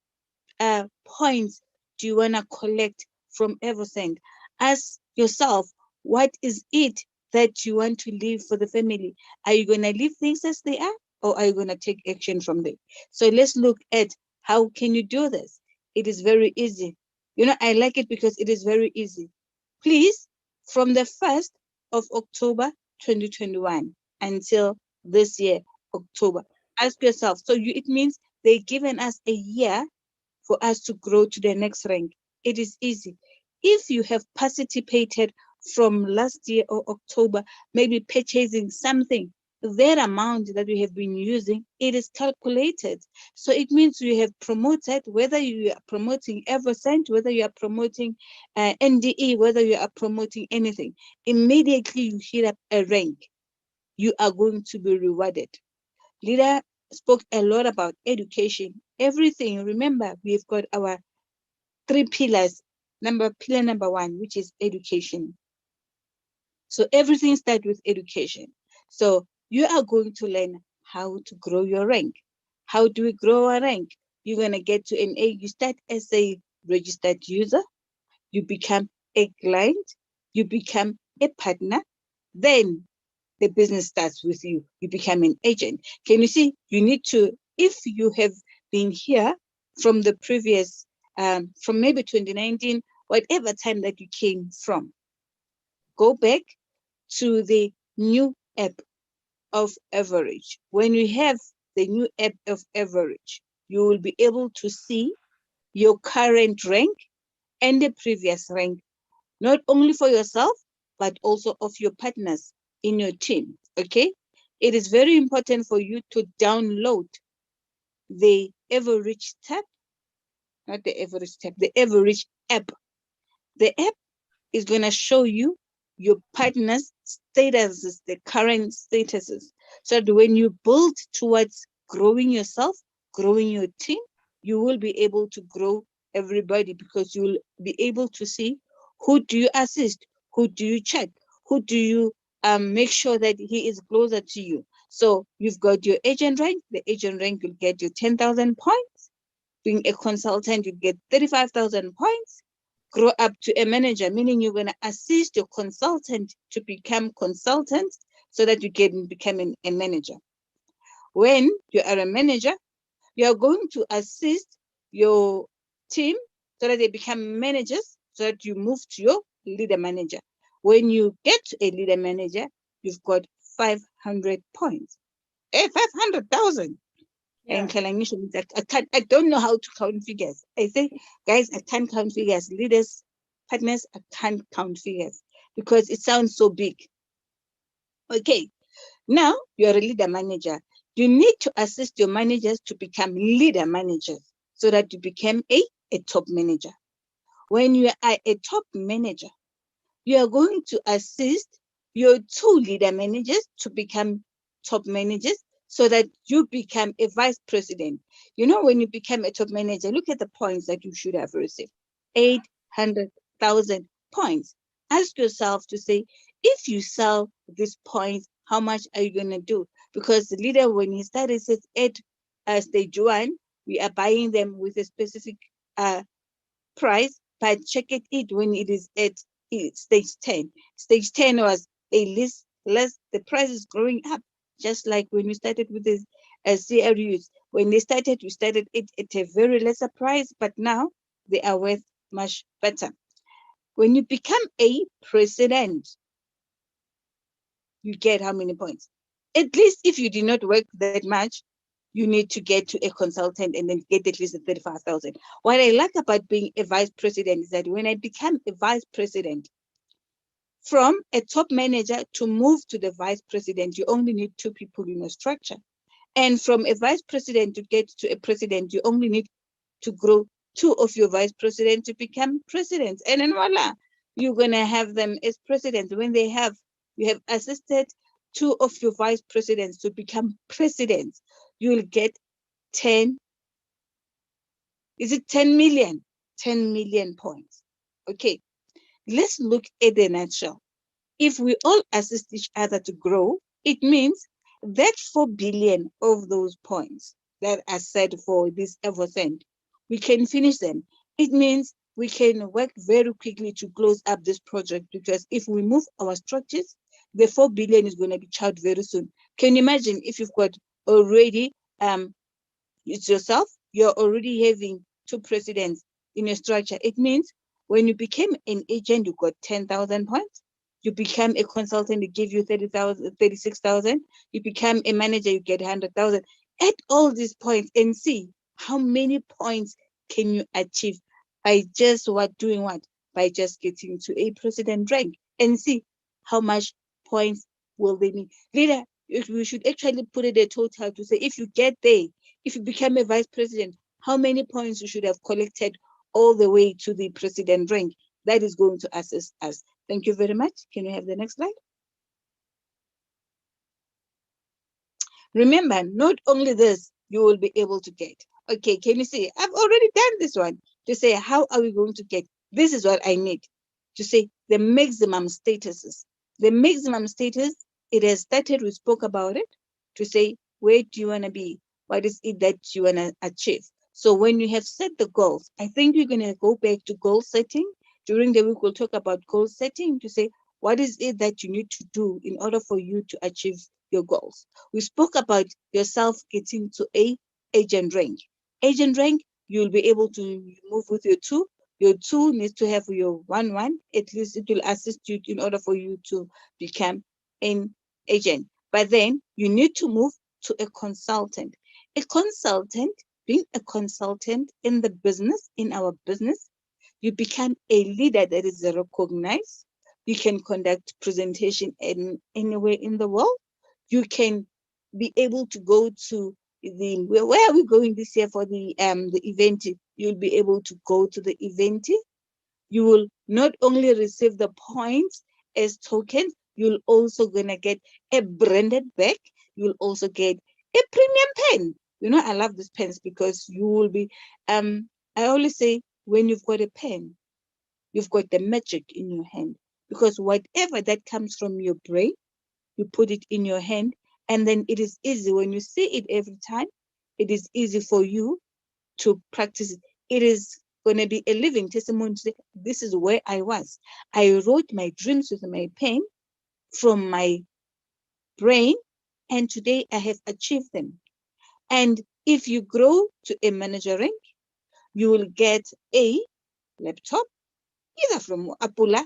points do you want to collect from Evoscent? Ask yourself, what is it that you want to leave for the family? Are you going to leave things as they are, or are you going to take action from there? So let's look at how can you do this. It is very easy. I like it because it is very easy. Please, from the 1st of October 2021 until this year, October, ask yourself. So it means they've given us a year for us to grow to the next rank. It is easy. If you have participated from last year or October, maybe purchasing something, that amount that you have been using, it is calculated. So it means you have promoted, whether you are promoting Evoscent, whether you are promoting NDE, whether you are promoting anything, immediately you hit up a rank, you are going to be rewarded. Leader spoke a lot about education, everything. Remember, we've got our 3 pillars. Pillar number 1, which is education. So everything starts with education. So you are going to learn how to grow your rank. How do we grow our rank? You're going to get to an A. You start as a registered user. You become a client. You become a partner. Then the business starts with you. You become an agent. Can you see? You need to, if you have been here from the previous, from maybe 2019, whatever time that you came from, go back to the new app of Evorich. When you have the new app of Evorich, you will be able to see your current rank and the previous rank, not only for yourself, but also of your partners in your team, okay? It is very important for you to download the Evorich tab, not the Evorich tab, the Evorich app. The app is going to show you your partner's statuses, the current statuses. So that when you build towards growing yourself, growing your team, you will be able to grow everybody, because you will be able to see who do you assist, who do you check, who do you make sure that he is closer to you. So you've got your agent rank. The agent rank will get you 10,000 points. Being a consultant, you get 35,000 points. Grow up to a manager, meaning you're going to assist your consultant to become consultant so that you can become a manager. When you are a manager, you are going to assist your team so that they become managers, so that you move to your leader manager. When you get to a leader manager, you've got 500 points. 500,000. Yeah. And I don't know how to count figures. I say, guys, I can't count figures. Leaders, partners, I can't count figures because it sounds so big. Okay, now you're a leader manager. You need to assist your managers to become leader managers so that you become a top manager. When you are a top manager, you are going to assist your 2 leader managers to become top managers so that you become a vice president. When you become a top manager, look at the points that you should have received. 800,000 points. Ask yourself to say, if you sell these points, how much are you going to do? Because the leader, when he started, says at stage 1, we are buying them with a specific price, but check it when it is at stage 10. Stage 10 was a less, the price is growing up, just like when we started with this CRUs. When they started, we started it at a very lesser price, but now they are worth much better. When you become a president, you get how many points? At least if you did not work that much, you need to get to a consultant and then get at least 35,000. What I like about being a vice president is that when I become a vice president, from a top manager to move to the vice president, you only need 2 people in a structure. And from a vice president to get to a president, you only need to grow 2 of your vice presidents to become presidents. And then voila, you're going to have them as presidents. When you have assisted 2 of your vice presidents to become presidents, you will get 10 million? 10 million points. Okay, let's look at the nutshell. If we all assist each other to grow, it means that 4 billion of those points that are set for this Evoscent, we can finish them. It means we can work very quickly to close up this project, because if we move our structures, the 4 billion is going to be charged very soon. Can you imagine if you've got already, it's yourself, you're already having 2 presidents in your structure. It means when you became an agent, you got 10,000 points. You become a consultant, they give you 30,000, 36,000. You become a manager, you get 100,000. Add all these points and see how many points can you achieve by just doing what? By just getting to a president rank, and see how much points will they need. Later, we should actually put it a total to say, if you get there, if you become a vice president, how many points you should have collected all the way to the president rank. That is going to assist us. Thank you very much. Can we have the next slide? Remember, not only this, you will be able to get. Okay, can you see? I've already done this one to say, how are we going to get? This is what I need to say the maximum statuses. The maximum status, it has started, we spoke about it, to say, where do you want to be? What is it that you want to achieve? So when you have set the goals, I think you're going to go back to goal setting. During the week, we'll talk about goal setting to say, what is it that you need to do in order for you to achieve your goals? We spoke about yourself getting to a agent rank. Agent rank, you'll be able to move with your 2. Your 2 needs to have your 1. At least it will assist you in order for you to become an agent. But then you need to move to a consultant. A consultant, being a consultant in the business, in our business, you become a leader that is recognized. You can conduct presentation anywhere in the world. You can be able to go to where are we going this year for the event? You'll be able to go to the event. You will not only receive the points as tokens, you'll also gonna get a branded bag. You'll also get a premium pen. You know, I love these pens because you will be I always say, when you've got a pen, you've got the magic in your hand, because whatever that comes from your brain, you put it in your hand, and then it is easy when you see it every time. It is easy for you to practice it. It is going to be a living testimony to say, this is where I was. I wrote my dreams with my pen from my brain, and today I have achieved them. And if you grow to a manager rank, you will get a laptop, either from Apula,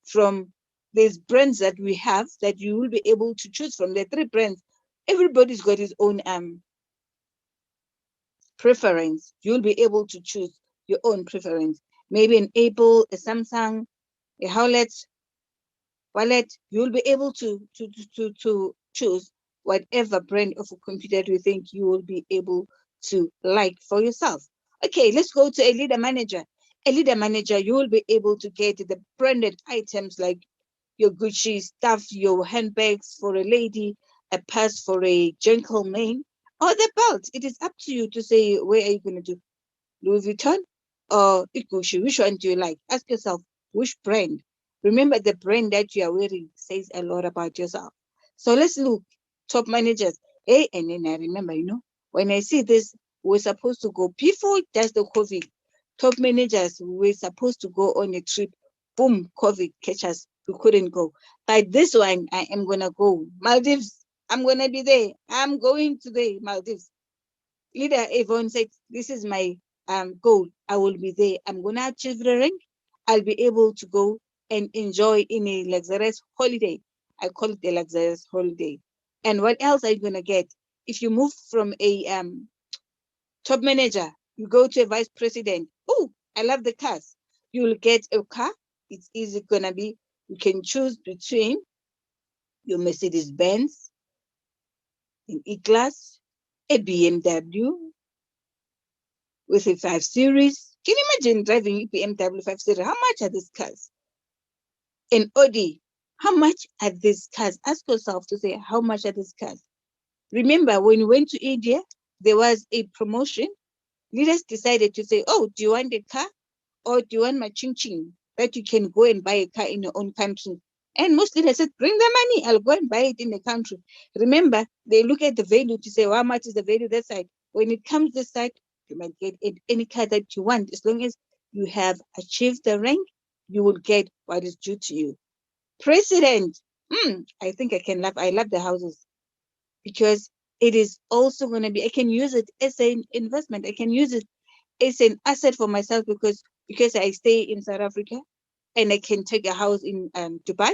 from these brands that we have, that you will be able to choose from the 3 brands. Everybody's got his own preference. You'll be able to choose your own preference. Maybe an Apple, a Samsung, a Hewlett wallet. You'll be able to choose whatever brand of a computer you think you will be able to like for yourself. Okay, let's go to a leader manager. A leader manager, you will be able to get the branded items like your Gucci stuff, your handbags for a lady, a purse for a gentleman, or the belt. It is up to you to say, where are you going to do? Louis Vuitton or Gucci? Which one do you like? Ask yourself, which brand? Remember, the brand that you are wearing says a lot about yourself. So let's look. Top managers. Hey, and then I remember, when I see this, we're supposed to go before there's the COVID. Top managers, we're supposed to go on a trip. Boom, COVID catch us. We couldn't go. But this one, I am gonna go. Maldives. I'm gonna be there. I'm going to the Maldives. Leader Yvonne said, this is my goal. I will be there. I'm gonna achieve the rank. I'll be able to go and enjoy in a luxurious holiday. I call it a luxurious holiday. And what else are you gonna get? If you move from a top manager, you go to a vice president. Oh, I love the cars. You will get a car. It's easy gonna be. You can choose between your Mercedes Benz, an E-Class, a BMW with a 5 Series. Can you imagine driving a BMW 5 Series? How much are these cars? An Audi. How much are these cars? Ask yourself to say, how much are these cars? Remember, when we went to India, there was a promotion. Leaders decided to say, oh, do you want a car? Or do you want my ching that you can go and buy a car in your own country? And most leaders said, bring the money, I'll go and buy it in the country. Remember, they look at the value to say, well, how much is the value that side? When it comes this side, you might get any car that you want. As long as you have achieved the rank, you will get what is due to you. President, I think I can laugh. I love the houses because it is also going to be, I can use it as an investment. I can use it as an asset for myself because I stay in South Africa and I can take a house in Dubai.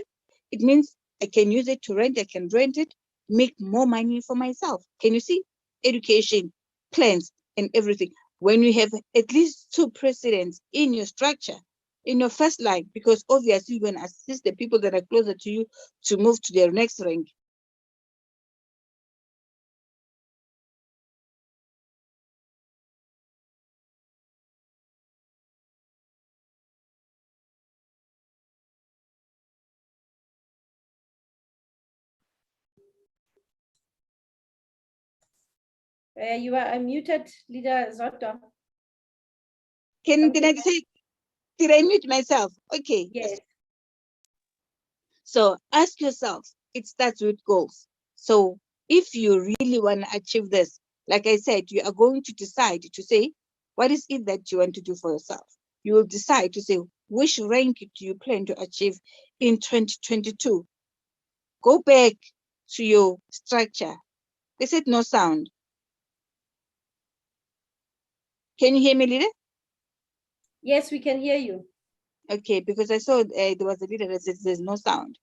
It means I can use it to rent. I can rent it, make more money for myself. Can you see? Education, plans, and everything. When you have at least 2 presidents in your structure, in your first line, because obviously you're going to assist the people that are closer to you to move to their next rank. You are unmuted, Leader Zotwa. Did I mute myself? Okay. Yes. So ask yourself, it starts with goals. So if you really want to achieve this, like I said, you are going to decide to say, what is it that you want to do for yourself? You will decide to say, which rank do you plan to achieve in 2022? Go back to your structure. Is it no sound? Can you hear me, leader? Yes, we can hear you. Okay, because I saw there was a leader that says there's no sound.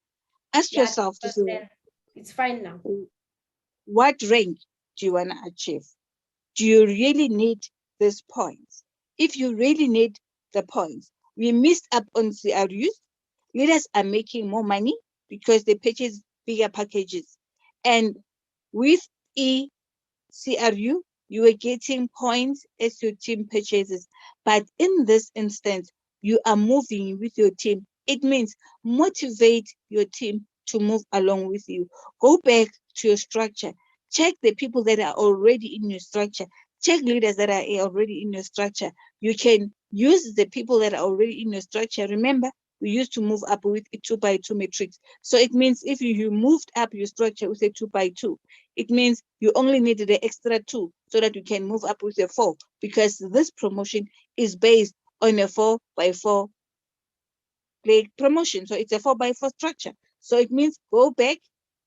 Ask yourself to say, it's fine now. What rank do you want to achieve? Do you really need these points? If you really need the points, we missed up on CRUs. Leaders are making more money because they purchase bigger packages. And with ECRU, you are getting points as your team purchases. But in this instance, you are moving with your team. It means motivate your team to move along with you. Go back to your structure. Check the people that are already in your structure. Check leaders that are already in your structure. You can use the people that are already in your structure. Remember, we used to move up with a 2x2 matrix. So it means if you moved up your structure with a 2x2, it means you only needed the extra 2 so that you can move up with a 4, because this promotion is based on a 4x4 promotion. So it's a 4x4 structure. So it means go back,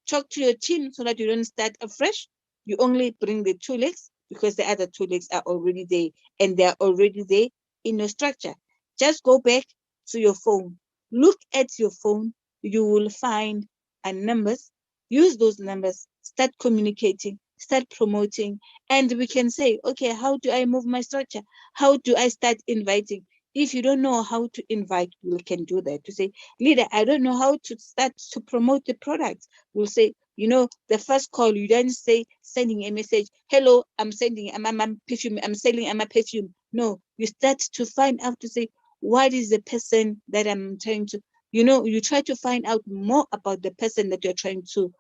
talk to your team so that you don't start afresh. You only bring the 2 legs because the other 2 legs are already there and they're already there in your structure. Just go back to your phone. Look at your phone. You will find numbers. Use those numbers. Start communicating. Start promoting. And we can say, okay, how do I move my structure? How do I start inviting? If you don't know how to invite, we can do that. To say, leader, I don't know how to start to promote the products. We'll say, the first call, you don't say sending a message, hello, I'm sending, I'm perfume, I'm selling, I'm a perfume. No, you start to find out to say, what is the person that I'm trying to, you try to find out more about the person that you're trying to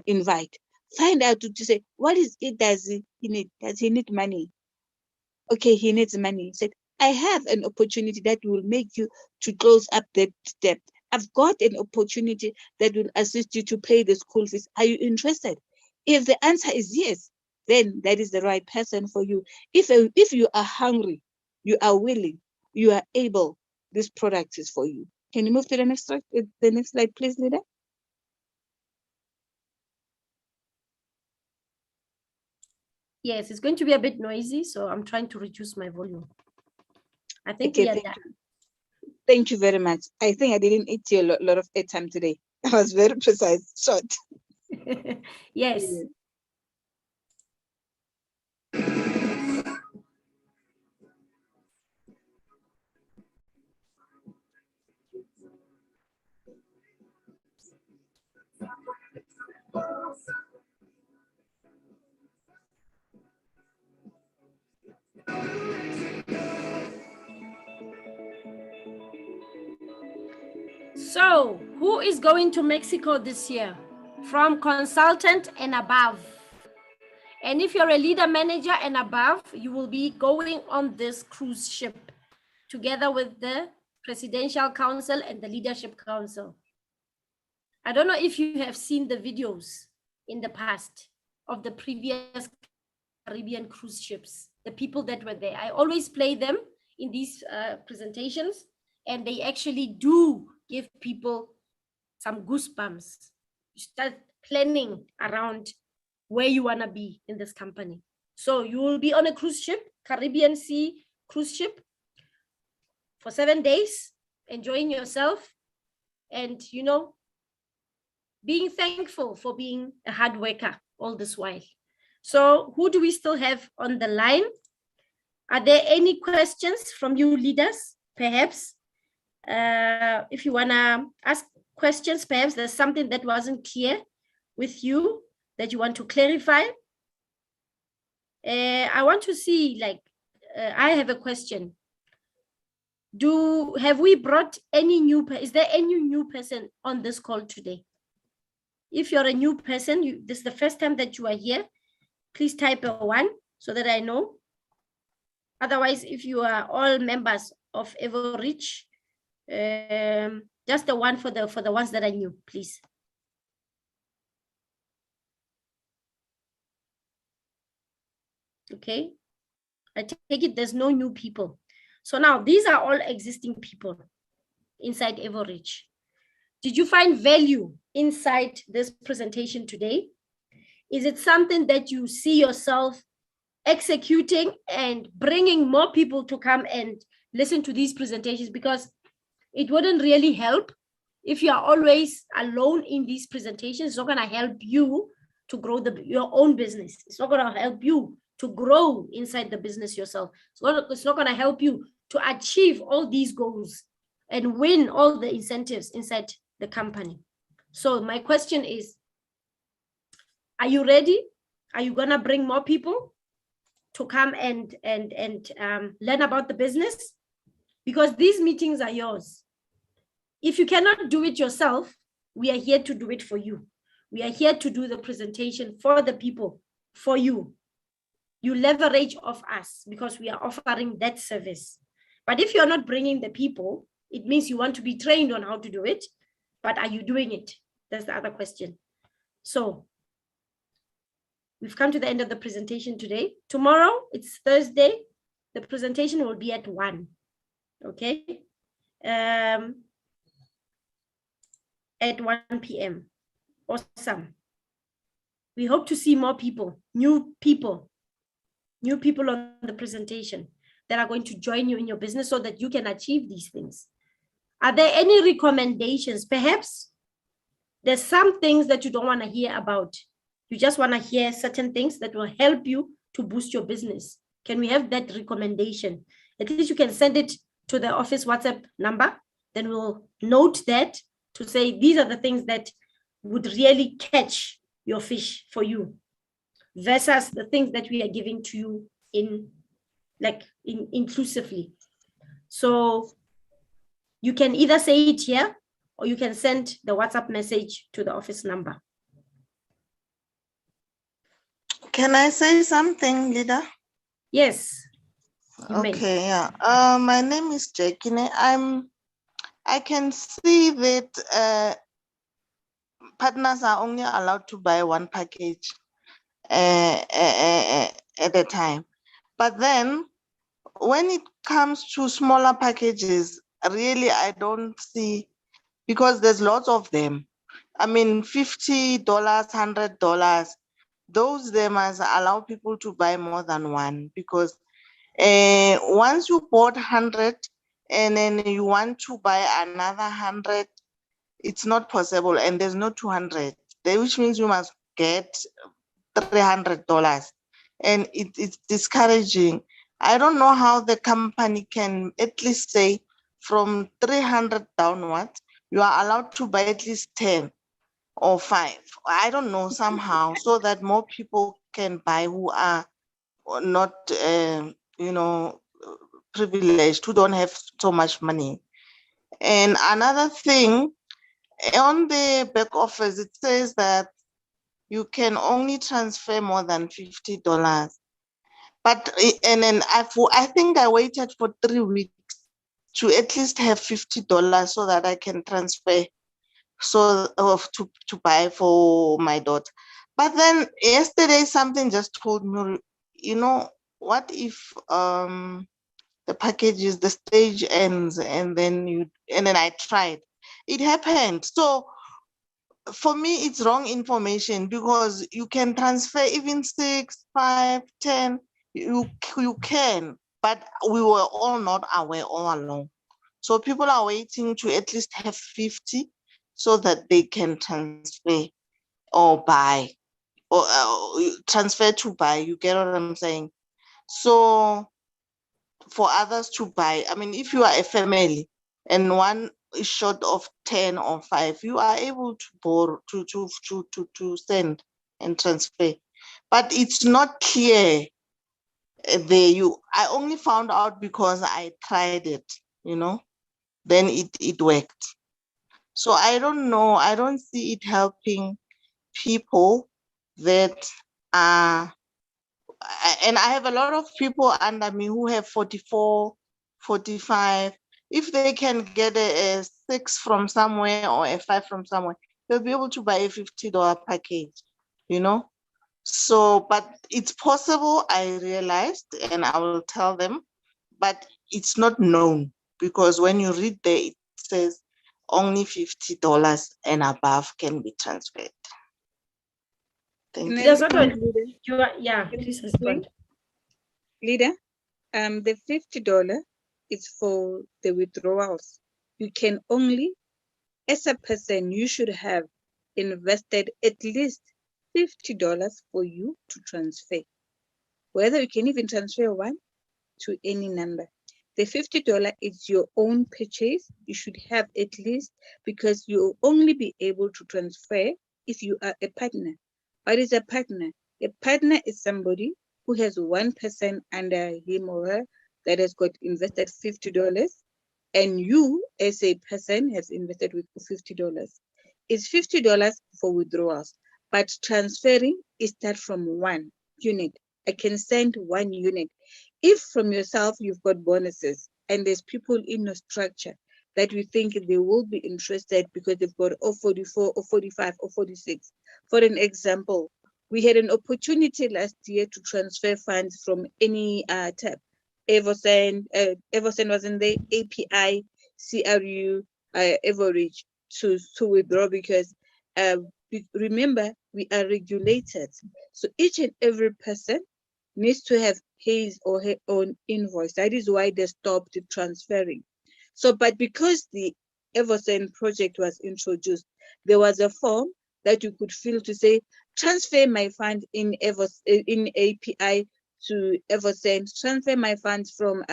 invite. Find out to say, what is it does he need? Does he need money? Okay, he needs money. He said, I have an opportunity that will make you to close up that debt. I've got an opportunity that will assist you to pay the school fees. Are you interested? If the answer is yes, then that is the right person for you. If you are hungry, you are willing, you are able, this product is for you. Can you move to the next slide, please, leader? Yes, it's going to be a bit noisy, so I'm trying to reduce my volume. I think okay, we are done. Thank you very much. I think I didn't eat you a lot of airtime today. I was very precise, short. Yes. So, who is going to Mexico this year? From consultant and above. And if you're a leader, manager and above, you will be going on this cruise ship together with the Presidential Council and the Leadership Council. I don't know if you have seen the videos in the past of the previous Caribbean cruise ships, the people that were there. I always play them in these presentations, and they actually do give people some goosebumps. You start planning around where you want to be in this company. So you will be on a cruise ship, Caribbean Sea cruise ship, for 7 days, enjoying yourself and, you know, being thankful for being a hard worker all this while. So who do we still have on the line? Are there any questions from you leaders? Perhaps if you want to ask questions, perhaps there's something that wasn't clear with you that you want to clarify. I want to see, like, I have a question. Have we brought any is there any new person on this call today? If you're a new person, this is the first time that you are here, please type a 1 so that I know. Otherwise, if you are all members of Evorich, just a 1 for the ones that are new, please. Okay, I take it there's no new people. So now these are all existing people inside Evorich. Did you find value inside this presentation today? Is it something that you see yourself executing and bringing more people to come and listen to these presentations? Because it wouldn't really help if you are always alone in these presentations. It's not going to help you to grow your own business. It's not going to help you to grow inside the business yourself. It's not going to help you to achieve all these goals and win all the incentives inside the company. So my question is, are you ready? Are you going to bring more people to come and learn about the business? Because these meetings are yours. If you cannot do it yourself, we are here to do it for you. We are here to do the presentation for the people, for you. You leverage off us because we are offering that service. But if you're not bringing the people, it means you want to be trained on how to do it, but are you doing it? That's the other question. So we've come to the end of the presentation today. Tomorrow, it's Thursday. The presentation will be at 1, okay? At 1 p.m. Awesome. We hope to see more people, new people on the presentation that are going to join you in your business so that you can achieve these things. Are there any recommendations? Perhaps there's some things that you don't want to hear about. You just want to hear certain things that will help you to boost your business. Can we have that recommendation? At least you can send it to the office WhatsApp number. Then we'll note that to say these are the things that would really catch your fish for you versus the things that we are giving to you inclusively. So you can either say it here or you can send the WhatsApp message to the office number. Can I say something, leader? Yes. Okay, yeah. My name is Jackie. I can see that partners are only allowed to buy one package at a time. But then when it comes to smaller packages, really I don't see, because there's lots of them. I mean, $50, $100, those they must allow people to buy more than one, because once you bought 100 and then you want to buy another 100, it's not possible, and there's no 200, which means you must get $300, and it's discouraging. I don't know how the company can at least say from 300 downwards, you are allowed to buy at least 10 or 5. I don't know, somehow, so that more people can buy who are not, privileged, who don't have so much money. And another thing, on the back office, it says that you can only transfer more than $50. But, and then I think I waited for 3 weeks to at least have $50 so that I can transfer to buy for my daughter. But then yesterday something just told me, what if the packages, the stage ends, and then I tried. It happened. So for me, it's wrong information because you can transfer even 6, 5, 10. You can, but we were all not aware all along. So people are waiting to at least have 50 so that they can transfer or buy or transfer to buy. You get what I'm saying? So for others to buy, I mean, if you are a family and one is short of 10 or 5, you are able to borrow to send and transfer. But it's not clear there. I only found out because I tried it, then it worked. So I don't know. I don't see it helping people that are, and I have a lot of people under me who have 44, 45. If they can get a 6 from somewhere or a 5 from somewhere, they'll be able to buy a $50 package, you know? So, but it's possible, I realized, and I will tell them, but it's not known because when you read there, it says only $50 and above can be transferred. Thank you. That's what Leader, you are, yeah, please respond. Leader, the $50 is for the withdrawals. You can only, as a person, you should have invested at least $50 for you to transfer. Whether you can even transfer one to any number. The $50 is your own purchase. You should have at least, because you'll only be able to transfer if you are a partner. What is a partner? A partner is somebody who has one person under him or her that has got invested $50, and you as a person has invested with $50. It's $50 for withdrawals, but transferring is start from 1 unit. I can send 1 unit. If from yourself you've got bonuses and there's people in your structure that we think they will be interested because they've got 44 or 45 or 46. For an example, we had an opportunity last year to transfer funds from any tab. Evoscent was in the API, CRU, Evorich to withdraw because remember, we are regulated. So each and every person needs to have his or her own invoice. That is why they stopped transferring. So, but because the Evoscent project was introduced, there was a form that you could fill to say, transfer my fund in API to Evoscent, transfer my funds from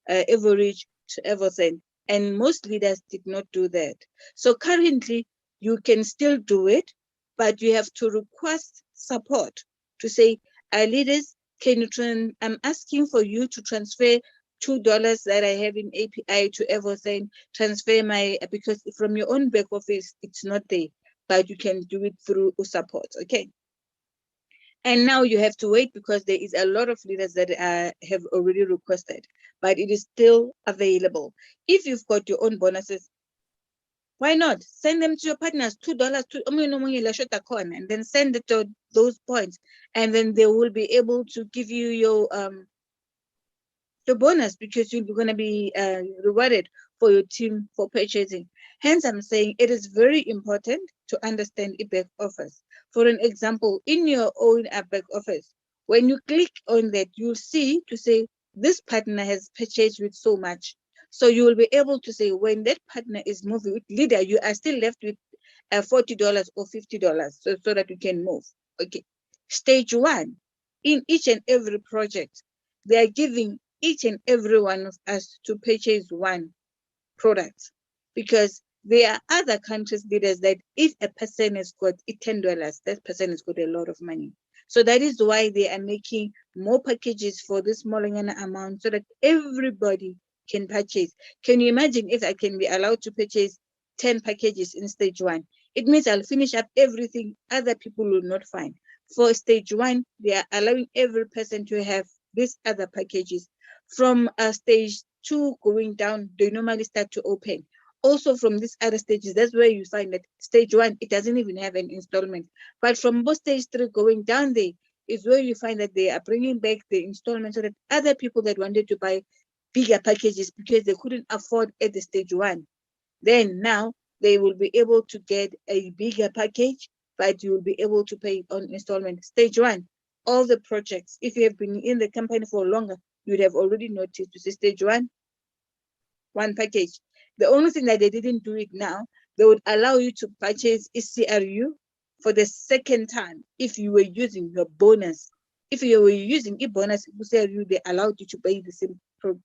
Evorich to Evoscent. And most leaders did not do that. So currently, you can still do it, but you have to request support to say, leaders, I'm asking for you to transfer $2 that I have in API to Evoscent, transfer because from your own back office, it's not there, but you can do it through support, okay? And now you have to wait because there is a lot of leaders that have already requested, but it is still available. If you've got your own bonuses, why not send them to your partners? $2 and then send it to those points, and then they will be able to give you your bonus because you're going to be rewarded for your team for purchasing. Hence, I'm saying it is very important to understand a back office. For an example, in your own back office, when you click on that, you'll see to say this partner has purchased with so much. So you will be able to say when that partner is moving with leader, you are still left with $40 or $50 so that you can move. Okay. Stage 1, in each and every project, they are giving each and every one of us to purchase one product, because there are other countries leaders that if a person has got $10, that person has got a lot of money. So that is why they are making more packages for this small amount so that everybody can purchase. Can you imagine if I can be allowed to purchase 10 packages in stage 1? It means I'll finish up everything other people will not find. For stage 1, they are allowing every person to have these other packages. From stage 2 going down, they normally start to open. Also from these other stages, that's where you find that stage 1, it doesn't even have an installment. But from both stage 3 going down there is where you find that they are bringing back the installment so that other people that wanted to buy bigger packages because they couldn't afford at the stage 1, then now they will be able to get a bigger package, but you will be able to pay on installment. Stage 1, all the projects, if you have been in the company for longer, you'd have already noticed to say stage 1, one package. The only thing that they didn't do it now, they would allow you to purchase ECRU for the second time if you were using your bonus. If you were using a bonus ECRU, they allowed you to buy the same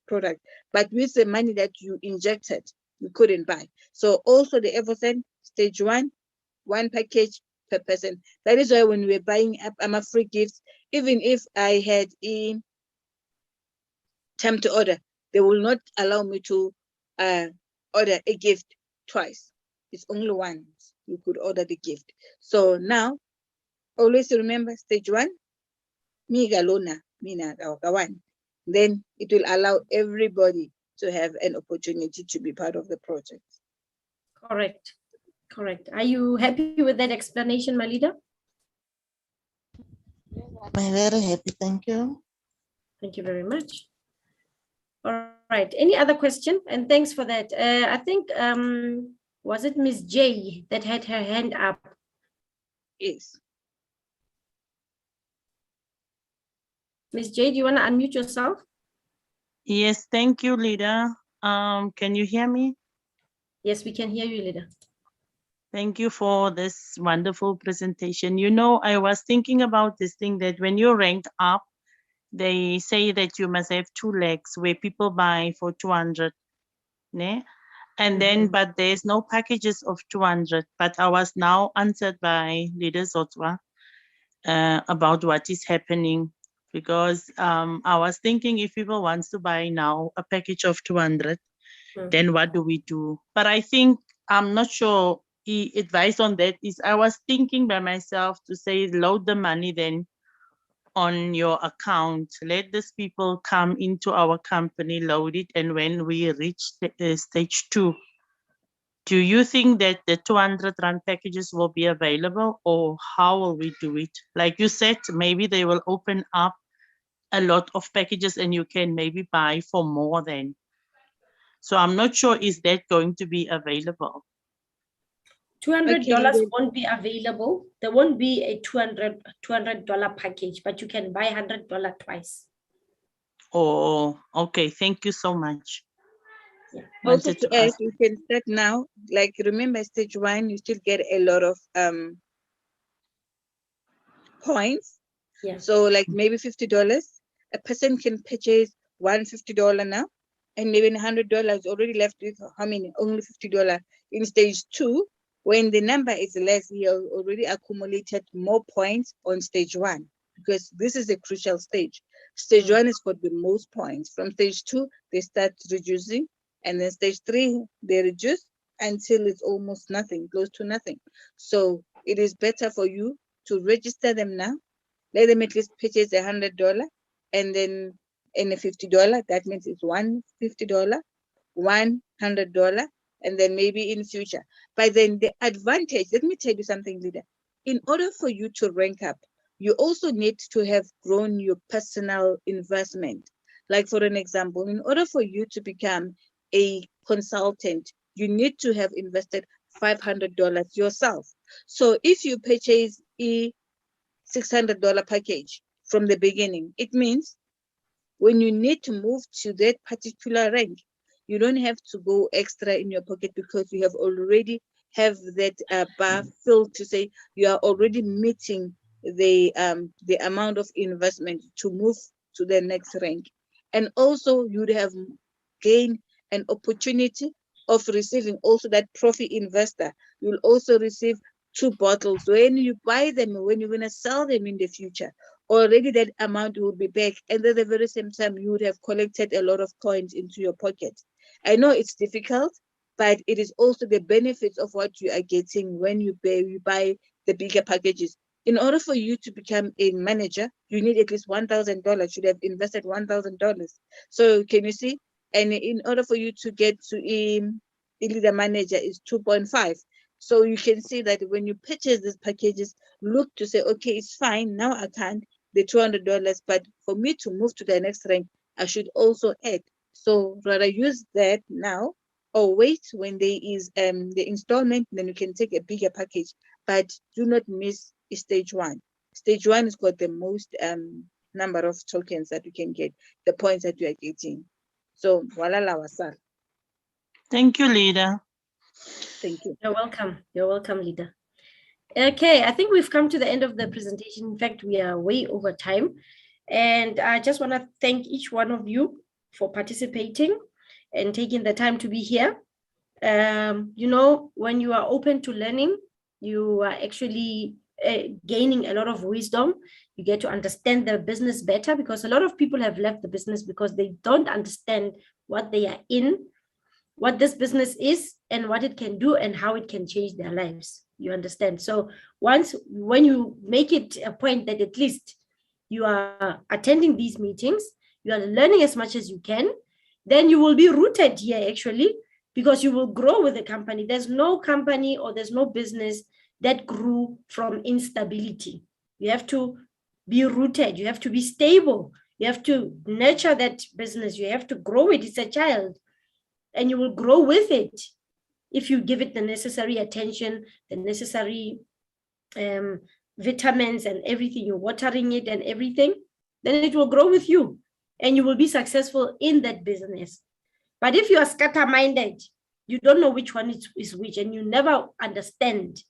product. But with the money that you injected, you couldn't buy. So also the Evoscent stage 1, one package per person. That is why when we were buying up free gifts, even if I had in time to order, they will not allow me to order a gift twice. It's only once you could order the gift. So now, always remember stage 1, me galona, mina one. Then it will allow everybody to have an opportunity to be part of the project. Correct. Correct. Are you happy with that explanation, my leader? I'm very happy. Thank you. Thank you very much. All right. Any other question? And thanks for that. I think, was it Miss J that had her hand up? Yes. Miss J, do you want to unmute yourself? Yes, thank you, leader. Can you hear me? Yes, we can hear you, leader. Thank you for this wonderful presentation. You know, I was thinking about this thing that when you rank up, they say that you must have 2 legs where people buy for 200, né? And then, but there's no packages of 200. But I was now answered by Leader Zotwa about what is happening, because I was thinking if people wants to buy now a package of 200, then what do we do? But I think, I'm not sure, advice on that is, I was thinking by myself to say, load the money then on your account, let these people come into our company, load it, and when we reach stage 2, do you think that the 200 rand packages will be available, or how will we do it? Like you said, maybe they will open up a lot of packages and you can maybe buy for more than. So I'm not sure, is that going to be available? $200 won't be available. There won't be a $200 package, but you can buy $100 twice. Oh, okay. Thank you so much. Yeah. Also to add, you can start now. Like remember, stage 1, you still get a lot of points. Yeah. So like maybe $50, a person can purchase $150 now, and maybe $100 already left with how many? Only $50. In stage 2, when the number is less, you already accumulated more points on stage 1, because this is a crucial stage. Stage 1 is for the most points. From stage 2, they start reducing, and then stage 3, they reduce until it's almost nothing, close to nothing. So it is better for you to register them now. Let them at least purchase $100, and then in a $50, that means it's $150, $100, and then maybe in future. But then the advantage, let me tell you something, leader. In order for you to rank up, you also need to have grown your personal investment. Like for an example, in order for you to become a consultant, you need to have invested $500 yourself. So if you purchase a $600 package from the beginning, it means when you need to move to that particular rank, you don't have to go extra in your pocket, because you have already have that bar filled to say you are already meeting the amount of investment to move to the next rank. And also you would have gained an opportunity of receiving also that profit investor. You'll also receive 2 bottles when you buy them, when you're going to sell them in the future. Already that amount will be back, and at the very same time you would have collected a lot of coins into your pocket. I know it's difficult, but it is also the benefits of what you are getting when you buy the bigger packages. In order for you to become a manager, you need at least $1,000. You should have invested $1,000. So can you see? And in order for you to get to a leader manager is 2.5. So you can see that when you purchase these packages, look to say, okay, it's fine. Now I can't the $200, but for me to move to the next rank, I should also add. So rather use that now or wait when there is the installment, then you can take a bigger package. But do not miss stage one. Stage one has got the most number of tokens that you can get, the points that you are getting. So walala wasal. Thank you, leader. Thank you. You're welcome. You're welcome, leader. Okay, I think we've come to the end of the presentation. In fact, we are way over time. And I just want to thank each one of you for participating and taking the time to be here. You know, when you are open to learning, you are actually gaining a lot of wisdom. You get to understand the business better, because a lot of people have left the business because they don't understand what they are in, what this business is, and what it can do, and how it can change their lives. You understand? So when you make it a point that at least you are attending these meetings, you are learning as much as you can, then you will be rooted here actually, because you will grow with the company. There's no company or there's no business that grew from instability. You have to be rooted. You have to be stable. You have to nurture that business. You have to grow it. It's a child, and you will grow with it if you give it the necessary attention, the necessary vitamins and everything. You're watering it and everything, then it will grow with you and you will be successful in that business. But if you are scatter-minded, you don't know which one is which, and you never understand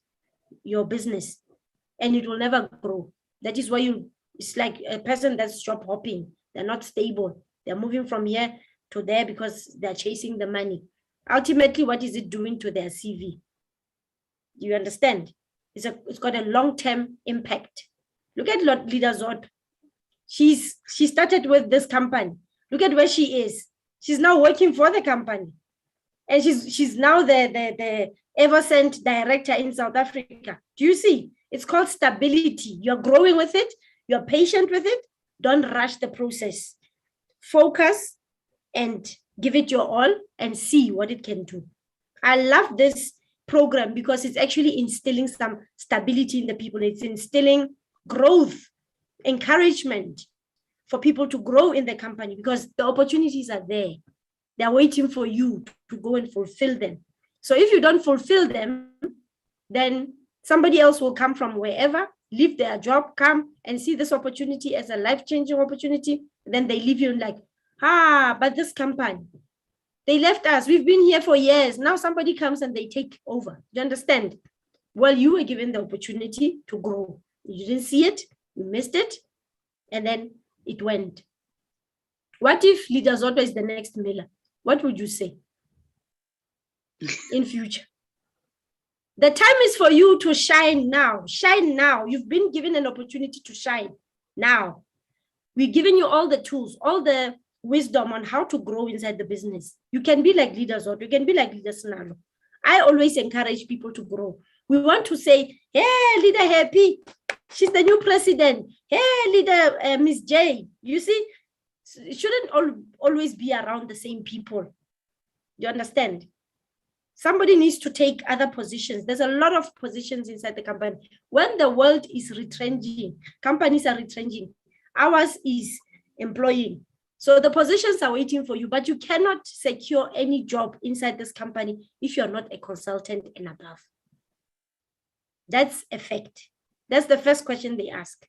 your business, and it will never grow. That is why it's like a person that's job hopping. They're not stable. They're moving from here to there because they're chasing the money. Ultimately, what is it doing to their CV? You understand? It's got a long-term impact. Look at Leader Zot. She started with this company. Look at where she is. She's now working for the company. And she's now the Evoscent director in South Africa. Do you see? It's called stability. You're growing with it. You're patient with it. Don't rush the process. Focus and give it your all and see what it can do. I love this program because it's actually instilling some stability in the people. It's instilling growth, encouragement for people to grow in the company, because the opportunities are there. They're waiting for you to go and fulfill them. So if you don't fulfill them, then somebody else will come from wherever, leave their job, come and see this opportunity as a life-changing opportunity. Then they leave you like, but this company, they left us. We've been here for years. Now somebody comes and they take over. You understand? Well, you were given the opportunity to grow. You didn't see it. You missed it. And then it went. What if Leader Zotto is the next Miller? What would you say in future? The time is for you to shine now. Shine now. You've been given an opportunity to shine now. We're giving you all the tools, all the wisdom on how to grow inside the business. You can be like Leader Zotto. You can be like Leader Sinalo. I always encourage people to grow. We want to say, hey, Leader Happy, she's the new president. Hey, Leader Miss J. You see, it shouldn't always be around the same people. You understand? Somebody needs to take other positions. There's a lot of positions inside the company. When the world is retrenching, companies are retrenching. Ours is employing. So the positions are waiting for you, but you cannot secure any job inside this company if you're not a consultant and above. That's a fact. That's the first question they ask.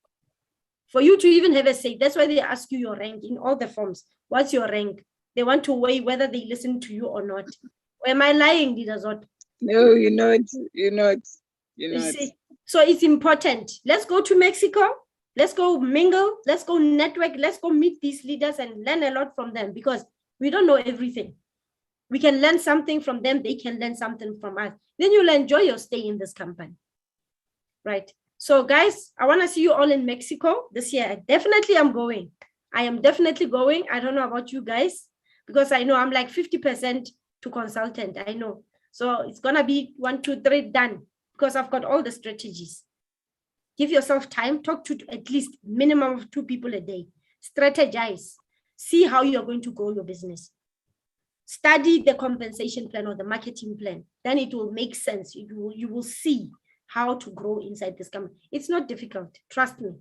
For you to even have a say, that's why they ask you your rank in all the forms. What's your rank? They want to weigh whether they listen to you or not. Or am I lying, Leader Zot? No, you're not. You're not. You're not. See? So it's important. Let's go to Mexico. Let's go mingle. Let's go network. Let's go meet these leaders and learn a lot from them, because we don't know everything. We can learn something from them. They can learn something from us. Then you'll enjoy your stay in this company. Right. So guys, I want to see you all in Mexico this year. Definitely I'm going. I am definitely going. I don't know about you guys, because I know I'm like 50% to consultant. I know. So it's going to be 1, 2, 3 done, because I've got all the strategies. Give yourself time. Talk to at least minimum of 2 people a day. Strategize. See how you're going to grow your business. Study the compensation plan or the marketing plan. Then it will make sense. You will see how to grow inside this company. It's not difficult. Trust me.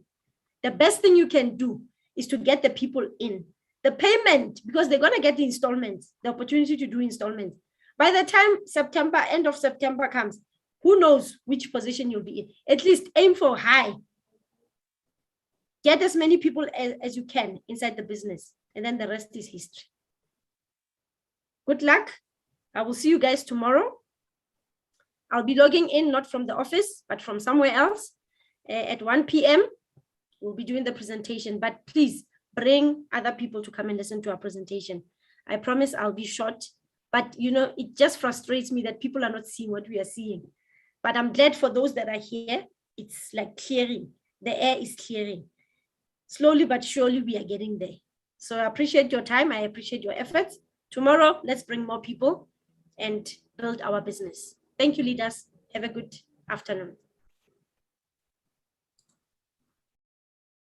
The best thing you can do is to get the people in. The payment, because they're going to get the installments, the opportunity to do installments. By the time September, end of September comes, who knows which position you'll be in? At least aim for high. Get as many people as you can inside the business, and then the rest is history. Good luck. I will see you guys tomorrow. I'll be logging in, not from the office, but from somewhere else at 1 p.m. We'll be doing the presentation, but please bring other people to come and listen to our presentation. I promise I'll be short, but you know, it just frustrates me that people are not seeing what we are seeing. But I'm glad for those that are here. It's like clearing. The air is clearing. Slowly but surely we are getting there. So I appreciate your time. I appreciate your efforts. Tomorrow, let's bring more people and build our business. Thank you, leaders. Have a good afternoon.